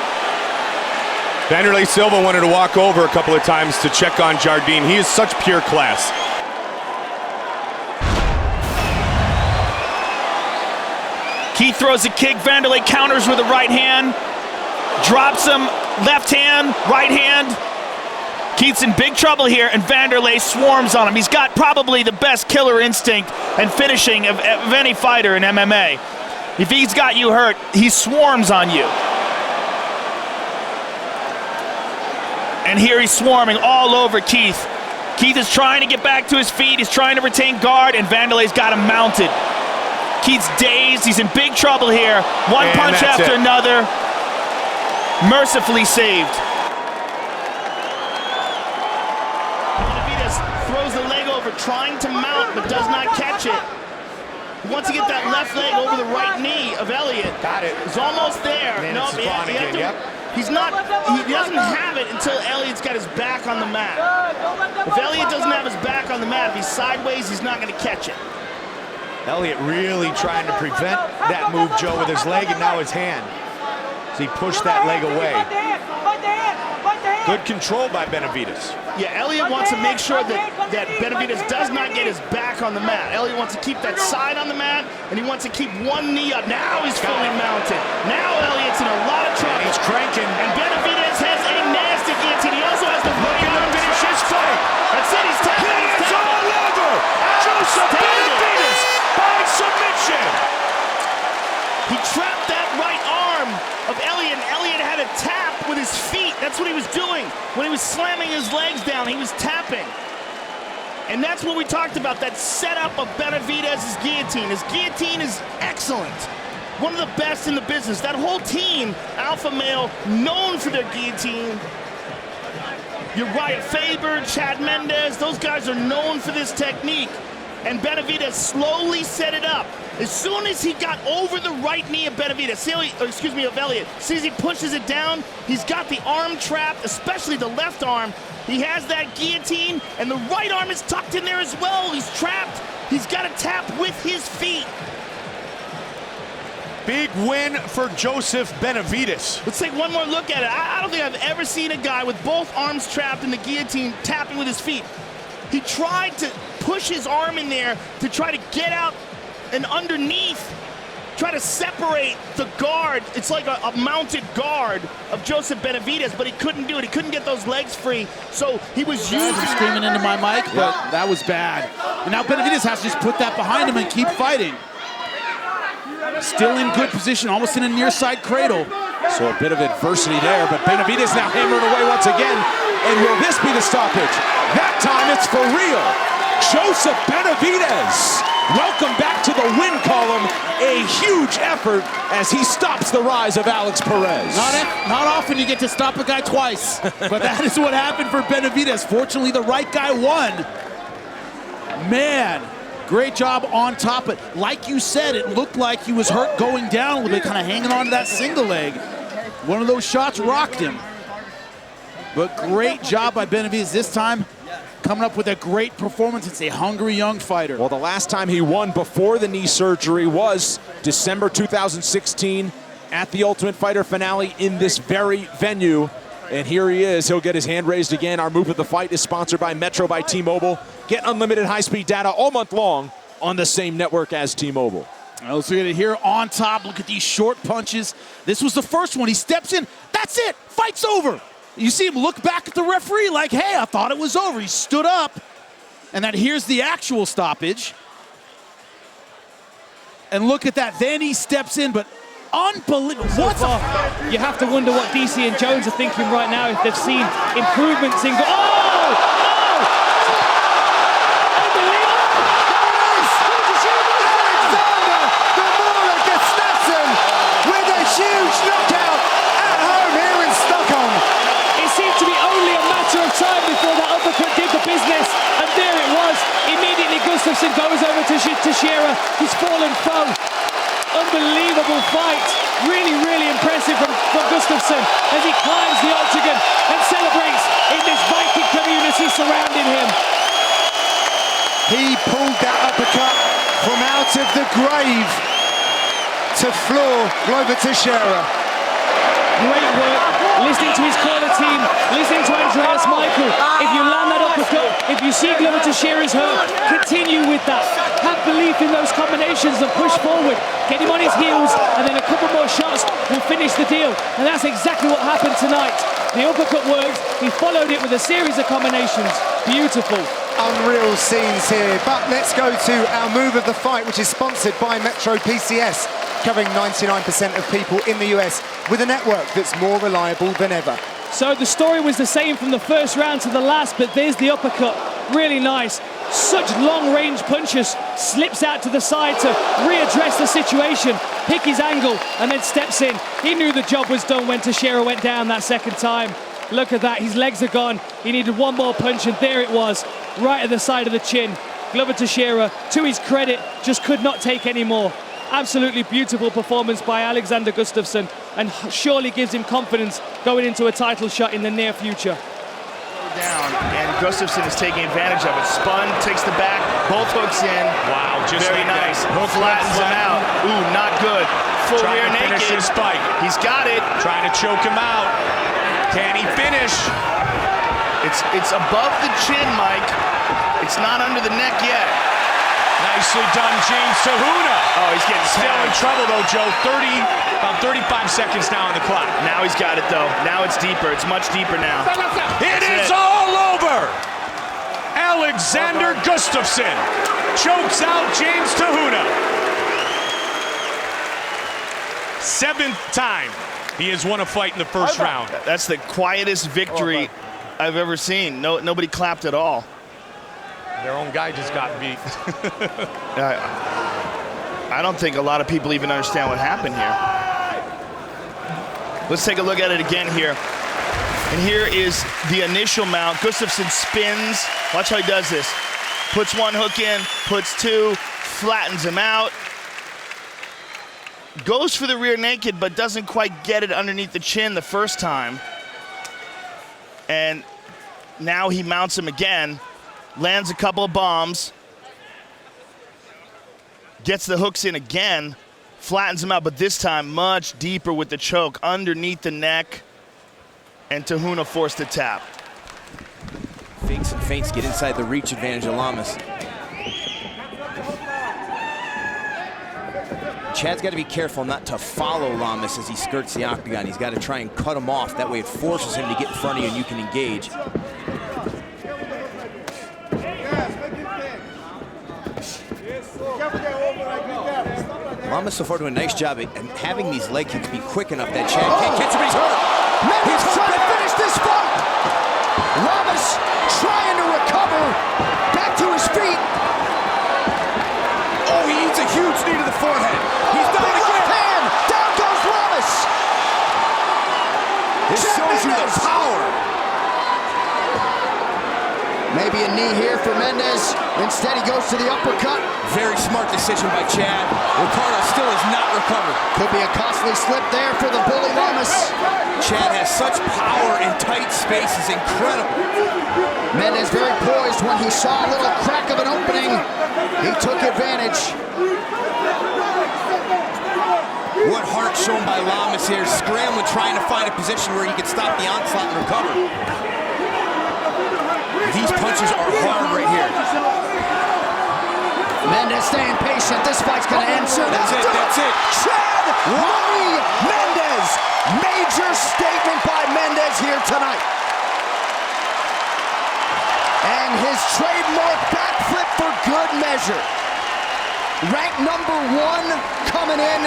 Vanderlei Silva wanted to walk over a couple of times to check on Jardine. He is such pure class. Keith throws a kick. Vanderlei counters with a right hand. Drops him. Left hand, right hand. Keith's in big trouble here, and Vanderlei swarms on him. He's got probably the best killer instinct and finishing of any fighter in MMA. If he's got you hurt, he swarms on you. And here he's swarming all over Keith. Keith is trying to get back to his feet. He's trying to retain guard, and Vanderlei's got him mounted. Keith's dazed. He's in big trouble here. One punch after another. Mercifully saved. Benavidez throws the leg over, trying to mount, but does not catch it. He wants to get that left leg over the right knee of Elliott. Got it. He's almost there. No, He's not, he doesn't have it until Elliott's got his back on the mat. If Elliott doesn't have his back on the mat, if he's sideways, he's not going to catch it. Elliott really trying to prevent that move, Joe, with his leg and now his hand. So he pushed that leg away. Good control by Benavidez. Yeah, Elliott wants to make sure that Benavidez does not get his back on the mat. Elliott wants to keep that side on the mat, and he wants to keep one knee up. Now he's fully mounted. Now Elliott's in a lot of trouble. And he's cranking. And Benavidez has a nasty guillotine. He also has the right arm. Finish his fight. That's it, he's tapping. It's all over. Joseph Benavidez by submission. He trapped that right arm of Elliott, and Elliott had a tap with his feet. That's what he was doing. When he was slamming his legs down, he was tapping. And that's what we talked about, that setup of Benavidez's guillotine. His guillotine is excellent. One of the best in the business. That whole team, alpha male, known for their guillotine. Uriah Faber, Chad Mendes, those guys are known for this technique. And Benavidez slowly set it up. As soon as he got over the right knee of Benavidez, of Elliott, see as he pushes it down, he's got the arm trapped, especially the left arm. He has that guillotine, and the right arm is tucked in there as well. He's trapped. He's got to tap with his feet. Big win for Joseph Benavidez. Let's take one more look at it. I don't think I've ever seen a guy with both arms trapped in the guillotine tapping with his feet. He tried to push his arm in there to try to get out and underneath, try to separate the guard. It's like a mounted guard of Joseph Benavidez, but he couldn't do it. He couldn't get those legs free, so he was using... screaming into my mic, but that was bad. And now Benavidez has to just put that behind him and keep fighting. Still in good position, almost in a near side cradle. So a bit of adversity there, but Benavidez now hammering away once again. And will this be the stoppage? That time it's for real. Joseph Benavidez, welcome back to the win column. A huge effort as he stops the rise of Alex Perez. Not often you get to stop a guy twice, but that is what happened for Benavidez. Fortunately, the right guy won. Man, great job on top. But like you said, it looked like he was hurt going down with it, kind of hanging on to that single leg. One of those shots rocked him. But great job by Benavidez this time, coming up with a great performance. It's a hungry young fighter. Well, the last time he won before the knee surgery was December 2016 at the Ultimate Fighter finale in this very venue. And here he is. He'll get his hand raised again. Our move of the fight is sponsored by Metro by T-Mobile. Get unlimited high-speed data all month long on the same network as T-Mobile. Let's look at it here on top. Look at these short punches. This was the first one. He steps in. That's it. Fight's over. You see him look back at the referee like, hey, I thought it was over. He stood up. And then here's the actual stoppage. And look at that. Then he steps in, but unbelievable. What the? You have to wonder what DC and Jones are thinking right now if they've seen improvements in... Huge knockout at home here in Stockholm. It seemed to be only a matter of time before that uppercut did the business, and there it was. Immediately Gustafsson goes over to Teixeira, his fallen foe. Unbelievable fight. Really, really impressive from Gustafsson as he climbs the octagon and celebrates in this Viking community surrounding him. He pulled that uppercut from out of the grave to to floor Glover Teixeira. Great work, listening to his corner team, listening to Andreas Michael. If you land that uppercut, if you see Glover Teixeira's hurt, continue with that. Have belief in those combinations and push forward. Get him on his heels, and then a couple more shots will finish the deal. And that's exactly what happened tonight. The uppercut worked, he followed it with a series of combinations. Beautiful. Unreal scenes here, but let's go to our move of the fight, which is sponsored by Metro PCS, covering 99% of people in the US with a network that's more reliable than ever. So the story was the same from the first round to the last, but there's the uppercut. Really nice. Such long-range punches. Slips out to the side to readdress the situation, pick his angle, and then steps in. He knew the job was done when Teixeira went down that second time. Look at that, his legs are gone. He needed one more punch, and there it was, right at the side of the chin. Glover Teixeira, to his credit, just could not take any more. Absolutely beautiful performance by Alexander Gustafsson, and surely gives him confidence going into a title shot in the near future. Down, and Gustafsson is taking advantage of it. Spun, takes the back, both hooks in. Wow, just very like nice. That. Hook Flattens him out. Ooh, not good. Full rear naked. Finish his spike. He's got it. Trying to choke him out. Can he finish? It's above the chin, Mike. It's not under the neck yet. Nicely done, James Tahuna. Oh, he's getting still in trouble though, Joe. About 35 seconds now on the clock. Now he's got it though. Now it's deeper. It's much deeper now. It is all over. Alexander Gustafsson chokes out James Tahuna. 7th time he has won a fight in the first round. That's the quietest victory I've ever seen. Nobody clapped at all. Their own guy just got beat. I don't think a lot of people even understand what happened here. Let's take a look at it again here. And here is the initial mount. Gustafsson spins. Watch how he does this. Puts one hook in, puts two, flattens him out. Goes for the rear naked, but doesn't quite get it underneath the chin the first time. And now he mounts him again. Lands a couple of bombs, gets the hooks in again, flattens him out, but this time much deeper with the choke underneath the neck, and Tahuna forced to tap. Fakes and feints get inside the reach advantage of Lamas. Chad's got to be careful not to follow Lamas as he skirts the octagon. He's got to try and cut him off. That way it forces him to get in front of you and you can engage. Lamas so far doing a nice job at having these leg kicks be quick enough that Chad can't catch him, but he's hurt. He's trying to finish this fight. Lamas trying to recover. Back to his feet. Oh, he eats a huge knee to the forehead. He's done it again. Hand. Down goes Lamas. This shows you the power. Maybe a knee here for Mendes. Instead, he goes to the uppercut. Very smart decision by Chad. Ricardo still has not recovered. Could be a costly slip there for the bully Lamas. Chad has such power in tight spaces, incredible. Mendes very poised when he saw a little crack of an opening. He took advantage. What heart shown by Lamas here, scrambling, trying to find a position where he can stop the onslaught and recover. These punches are hard right here. Mendes staying patient. This fight's gonna end soon. That's it, that's it. Chad Money Mendes. Major statement by Mendes here tonight. And his trademark backflip for good measure. Ranked #1 coming in.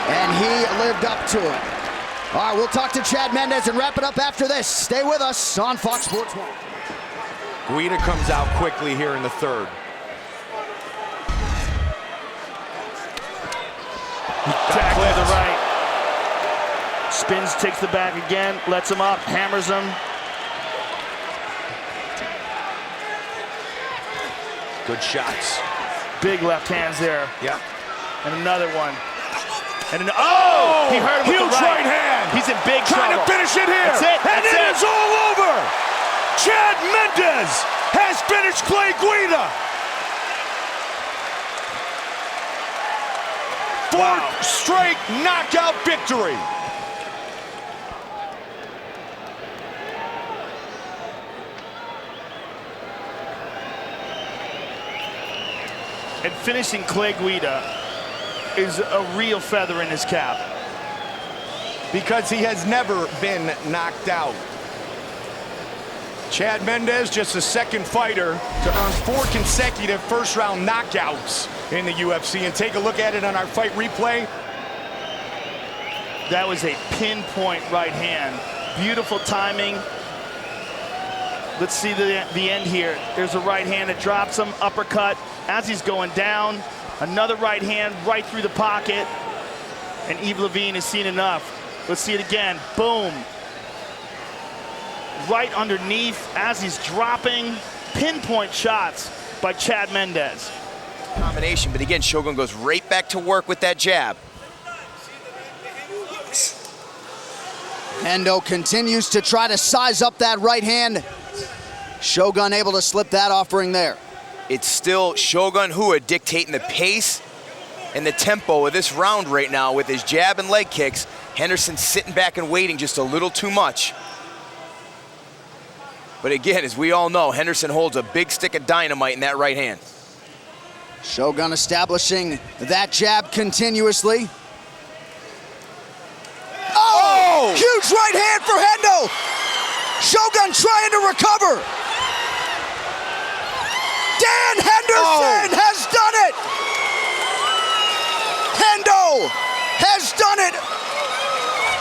And he lived up to it. All right, we'll talk to Chad Mendes and wrap it up after this. Stay with us on Fox Sports 1. Guida comes out quickly here in the third. Back to the right. Spins, takes the back again, lets him up, hammers him. Good shots. Big left hands there. Yeah. And another one. And oh! He hurt him with the Huge right hand. He's in big Trying trouble. to finish it here. That's it. And it is all over. Chad Mendes has finished Clay Guida. 4th straight knockout victory. And finishing Clay Guida is a real feather in his cap. Because he has never been knocked out. Chad Mendes, just the 2nd fighter to earn 4 consecutive first-round knockouts in the UFC. And take a look at it on our fight replay. That was a pinpoint right hand. Beautiful timing. Let's see the end here. There's a right hand that drops him, uppercut as he's going down. Another right hand right through the pocket. And Yves Lavigne has seen enough. Let's see it again. Boom. Right underneath as he's dropping. Pinpoint shots by Chad Mendes. Combination, but again, Shogun goes right back to work with that jab. Hendo continues to try to size up that right hand. Shogun able to slip that offering there. It's still Shogun Rua dictating the pace and the tempo of this round right now with his jab and leg kicks. Henderson sitting back and waiting just a little too much. But again, as we all know, Henderson holds a big stick of dynamite in that right hand. Shogun establishing that jab continuously. Oh! Huge right hand for Hendo! Shogun trying to recover. Dan Henderson has done it! Hendo has done it!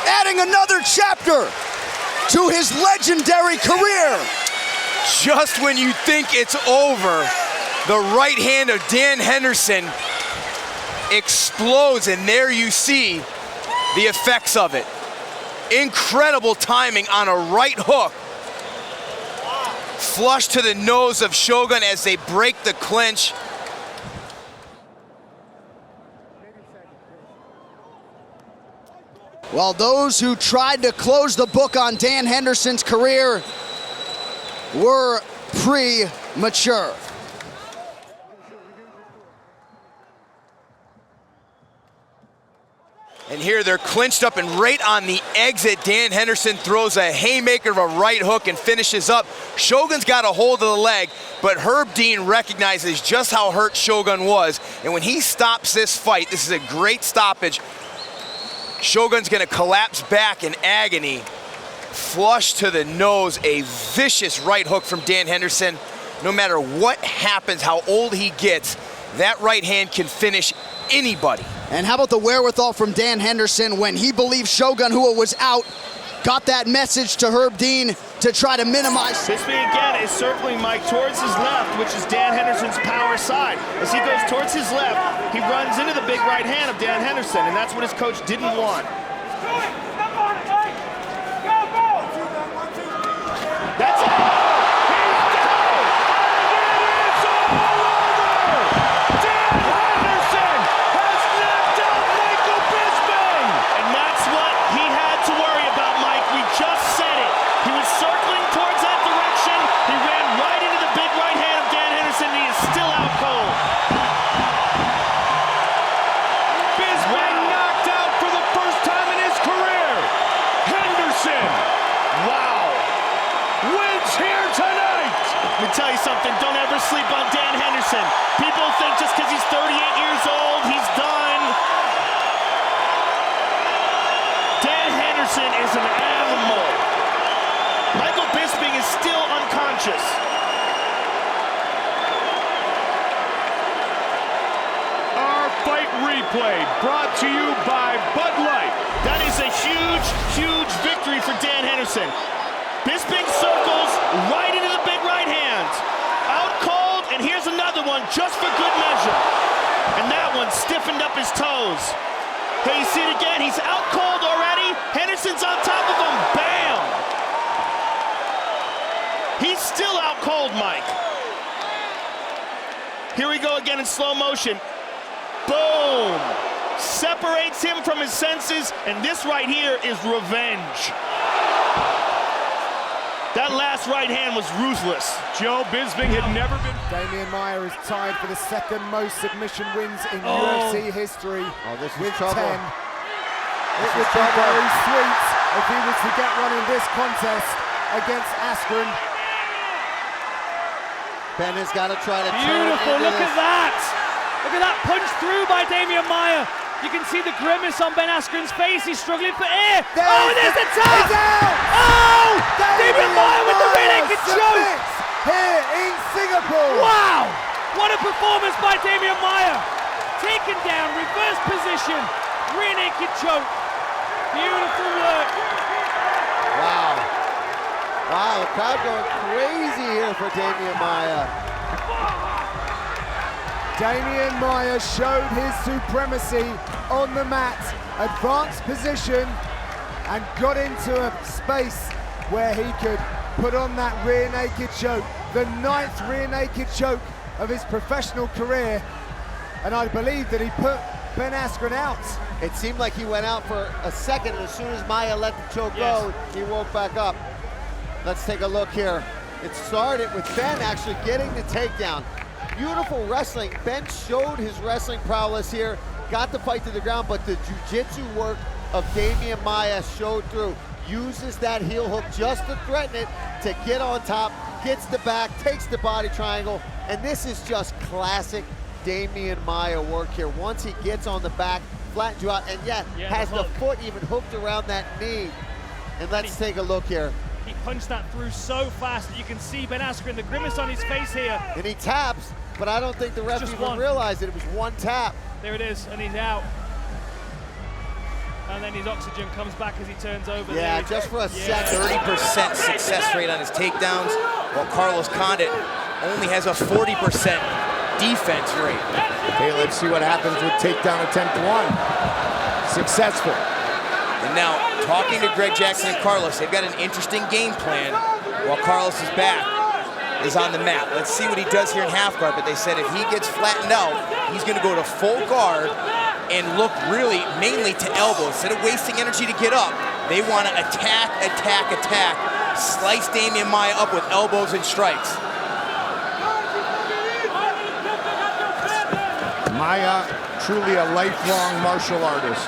Adding another chapter to his legendary career. Just when you think it's over, the right hand of Dan Henderson explodes, and there you see the effects of it. Incredible timing on a right hook. Flush to the nose of Shogun as they break the clinch. Well, those who tried to close the book on Dan Henderson's career were premature. And here they're clinched up, and right on the exit, Dan Henderson throws a haymaker of a right hook and finishes up. Shogun's got a hold of the leg, but Herb Dean recognizes just how hurt Shogun was. And when he stops this fight, this is a great stoppage. Shogun's gonna collapse back in agony. Flush to the nose, a vicious right hook from Dan Henderson. No matter what happens, how old he gets, that right hand can finish anybody. And how about the wherewithal from Dan Henderson when he believed Shogun Rua was out, got that message to Herb Dean to try to minimize. Bisping again is circling Mike towards his left, which is Dan Henderson's power side. As he goes towards his left, he runs into the big right hand of Dan Henderson, and that's what his coach didn't want. That's it. Tell you something, don't ever sleep on Dan Henderson. People think just because he's 38 years old, he's done. Dan Henderson is an animal. Michael Bisping is still unconscious. Our fight replay brought to you by Bud Light. That is a huge, huge victory for Dan Henderson. Bisping circles right into the big right hand. Out cold, and here's another one just for good measure. And that one stiffened up his toes. Hey, you see it again? He's out cold already. Henderson's on top of him. Bam! He's still out cold, Mike. Here we go again in slow motion. Boom! Separates him from his senses, and this right here is revenge. That last right hand was ruthless. Joe Bisping had never been... Damian Maia is tied for the second most submission wins in UFC history with 10. It would be very sweet if he was to get one in this contest against Askren. Ben has got to try to turn Beautiful, look this. at that! Look at that punch through by Damian Maia. You can see the grimace on Ben Askren's face. He's struggling for air. There's the tap! Oh! Damian Maia with the rear naked choke! Here in Singapore! Wow! What a performance by Damian Maia! Taken down, reverse position, rear naked choke. Beautiful work. Wow. Wow, the crowd going crazy here for Damian Maia. Damian Maia showed his supremacy on the mat, advanced position, and got into a space where he could put on that rear naked choke, the 9th rear naked choke of his professional career, and I believe that he put Ben Askren out. It seemed like he went out for a second, and as soon as Maia let the choke go, he woke back up. Let's take a look here. It started with Ben actually getting the takedown. Beautiful wrestling. Ben showed his wrestling prowess here, got the fight to the ground, but the jiu-jitsu work of Damian Maia showed through. Uses that heel hook just to threaten it, to get on top, gets the back, takes the body triangle, and this is just classic Damian Maia work here. Once he gets on the back, flattens you out, and yet has the foot even hooked around that knee. And let's take a look here. He punched that through so fast that you can see Ben Askren, the grimace on his face here. And he taps, but I don't think the ref even realized it. It was one tap. There it is, and he's out. And then his oxygen comes back as he turns over. Yeah, just for a second. 30% success rate on his takedowns, while Carlos Condit only has a 40% defense rate. Okay, let's see what happens with takedown attempt 1. Successful. And now, talking to Greg Jackson and Carlos, they've got an interesting game plan while Carlos's back is on the mat. Let's see what he does here in half guard, but they said if he gets flattened out, he's gonna go to full guard and look really mainly to elbow. Instead of wasting energy to get up, they wanna attack, attack, attack, slice Damian Maia up with elbows and strikes. Maia, truly a lifelong martial artist.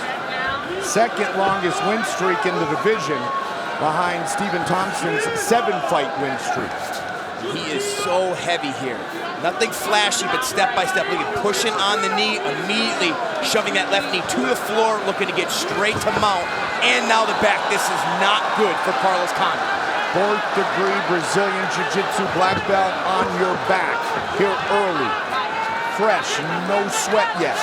Second longest win streak in the division behind Stephen Thompson's 7-fight win streak. He is so heavy here. Nothing flashy, but step by step. Look at pushing on the knee, immediately shoving that left knee to the floor, looking to get straight to mount. And now the back. This is not good for Carlos Condit. 4th degree Brazilian Jiu-Jitsu black belt on your back. Here early. Fresh, no sweat yet.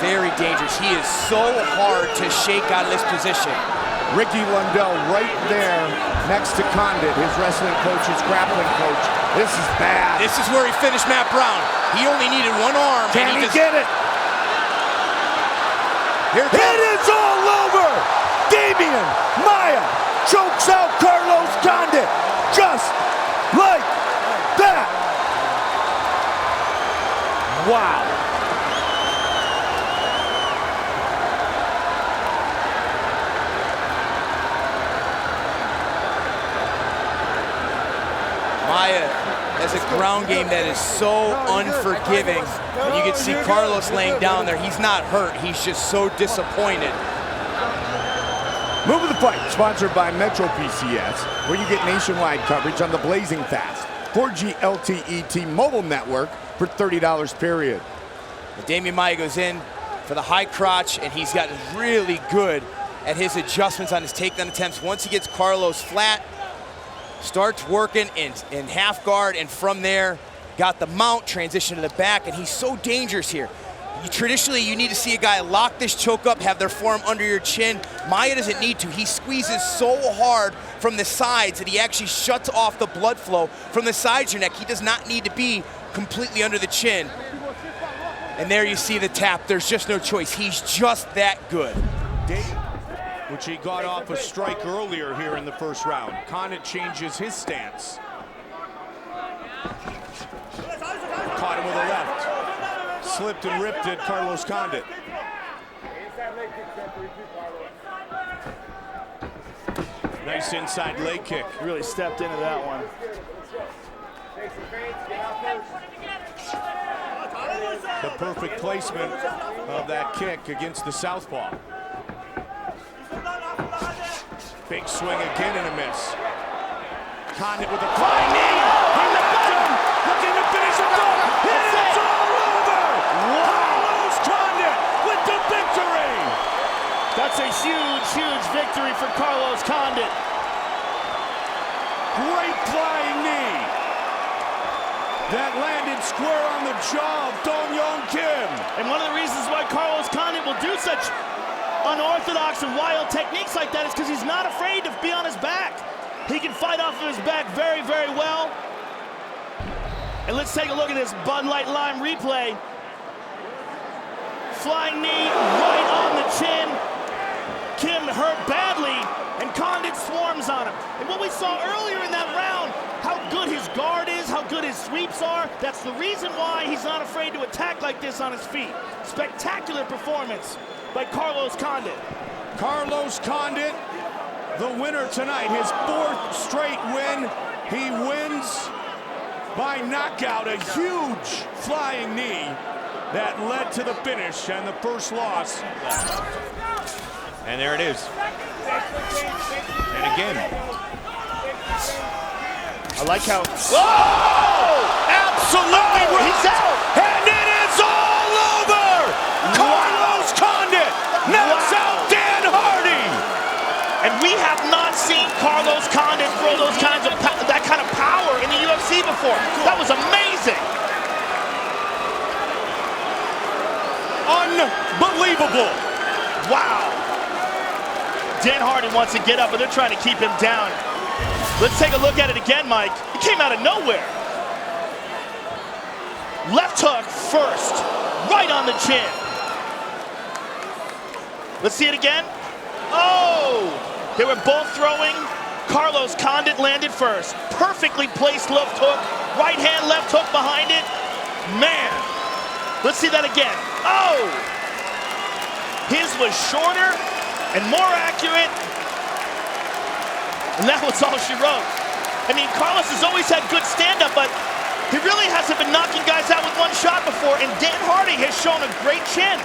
Very dangerous. He is so hard to shake out of this position. Ricky Lundell right there next to Condit, his wrestling coach, his grappling coach. This is bad. This is where he finished Matt Brown. He only needed one arm. Can he get it? Here it is all over. Damian Maia chokes out Carlos Condit just like that. Wow. Maia has a ground game that is so unforgiving. And you can see Carlos laying down there. He's not hurt. He's just so disappointed. Move of the Fight, sponsored by Metro PCS, where you get nationwide coverage on the blazing fast 4G LTE T-Mobile network for $30 period. Damian Maia goes in for the high crotch, and he's gotten really good at his adjustments on his takedown attempts. Once he gets Carlos flat, starts working in half guard, and from there, got the mount, transition to the back, and he's so dangerous here. Traditionally, you need to see a guy lock this choke up, have their forearm under your chin. Maia doesn't need to. He squeezes so hard from the sides that he actually shuts off the blood flow from the sides of your neck. He does not need to be completely under the chin. And there you see the tap. There's just no choice. He's just that good. Which he got off a strike earlier here in the first round. Condit changes his stance. Caught him with a left. Slipped and ripped at Carlos Condit. Nice inside leg kick. Really stepped into that one. The perfect placement of that kick against the southpaw. Big swing again and a miss. Condit with a flying knee. He knocked him. Looking to finish it off. And it's all over. Carlos Condit with the victory. That's a huge, huge victory for Carlos Condit. Great flying knee. That landed square on the jaw of Dong Yong Kim. And one of the reasons why Carlos Condit will do such unorthodox and wild techniques like that is because he's not afraid to be on his back. He can fight off of his back very, very well. And let's take a look at this Bud Light Lime replay. Flying knee right on the chin. Kim hurt badly, and Condit swarms on him. And what we saw earlier in that round, how good his guard is, how good his sweeps are, that's the reason why he's not afraid to attack like this on his feet. Spectacular performance by Carlos Condit. Carlos Condit, the winner tonight, his 4th straight win. He wins by knockout, a huge flying knee that led to the finish and the first loss. And there it is. And again. I like how... Whoa! Absolutely right! He's out! And it is all over! Carlos Condit knocks out Dan Hardy! And we have not seen Carlos Condit throw those kinds of that kind of power in the UFC before. That was amazing! Unbelievable! Wow! Dan Hardy wants to get up, but they're trying to keep him down. Let's take a look at it again, Mike. It came out of nowhere. Left hook first, right on the chin. Let's see it again. Oh! They were both throwing. Carlos Condit landed first. Perfectly placed left hook. Right hand, left hook behind it. Man! Let's see that again. Oh! His was shorter and more accurate. And that was all she wrote. I mean, Carlos has always had good stand-up, but he really hasn't been knocking guys out with one shot before, and Dan Hardy has shown a great chin.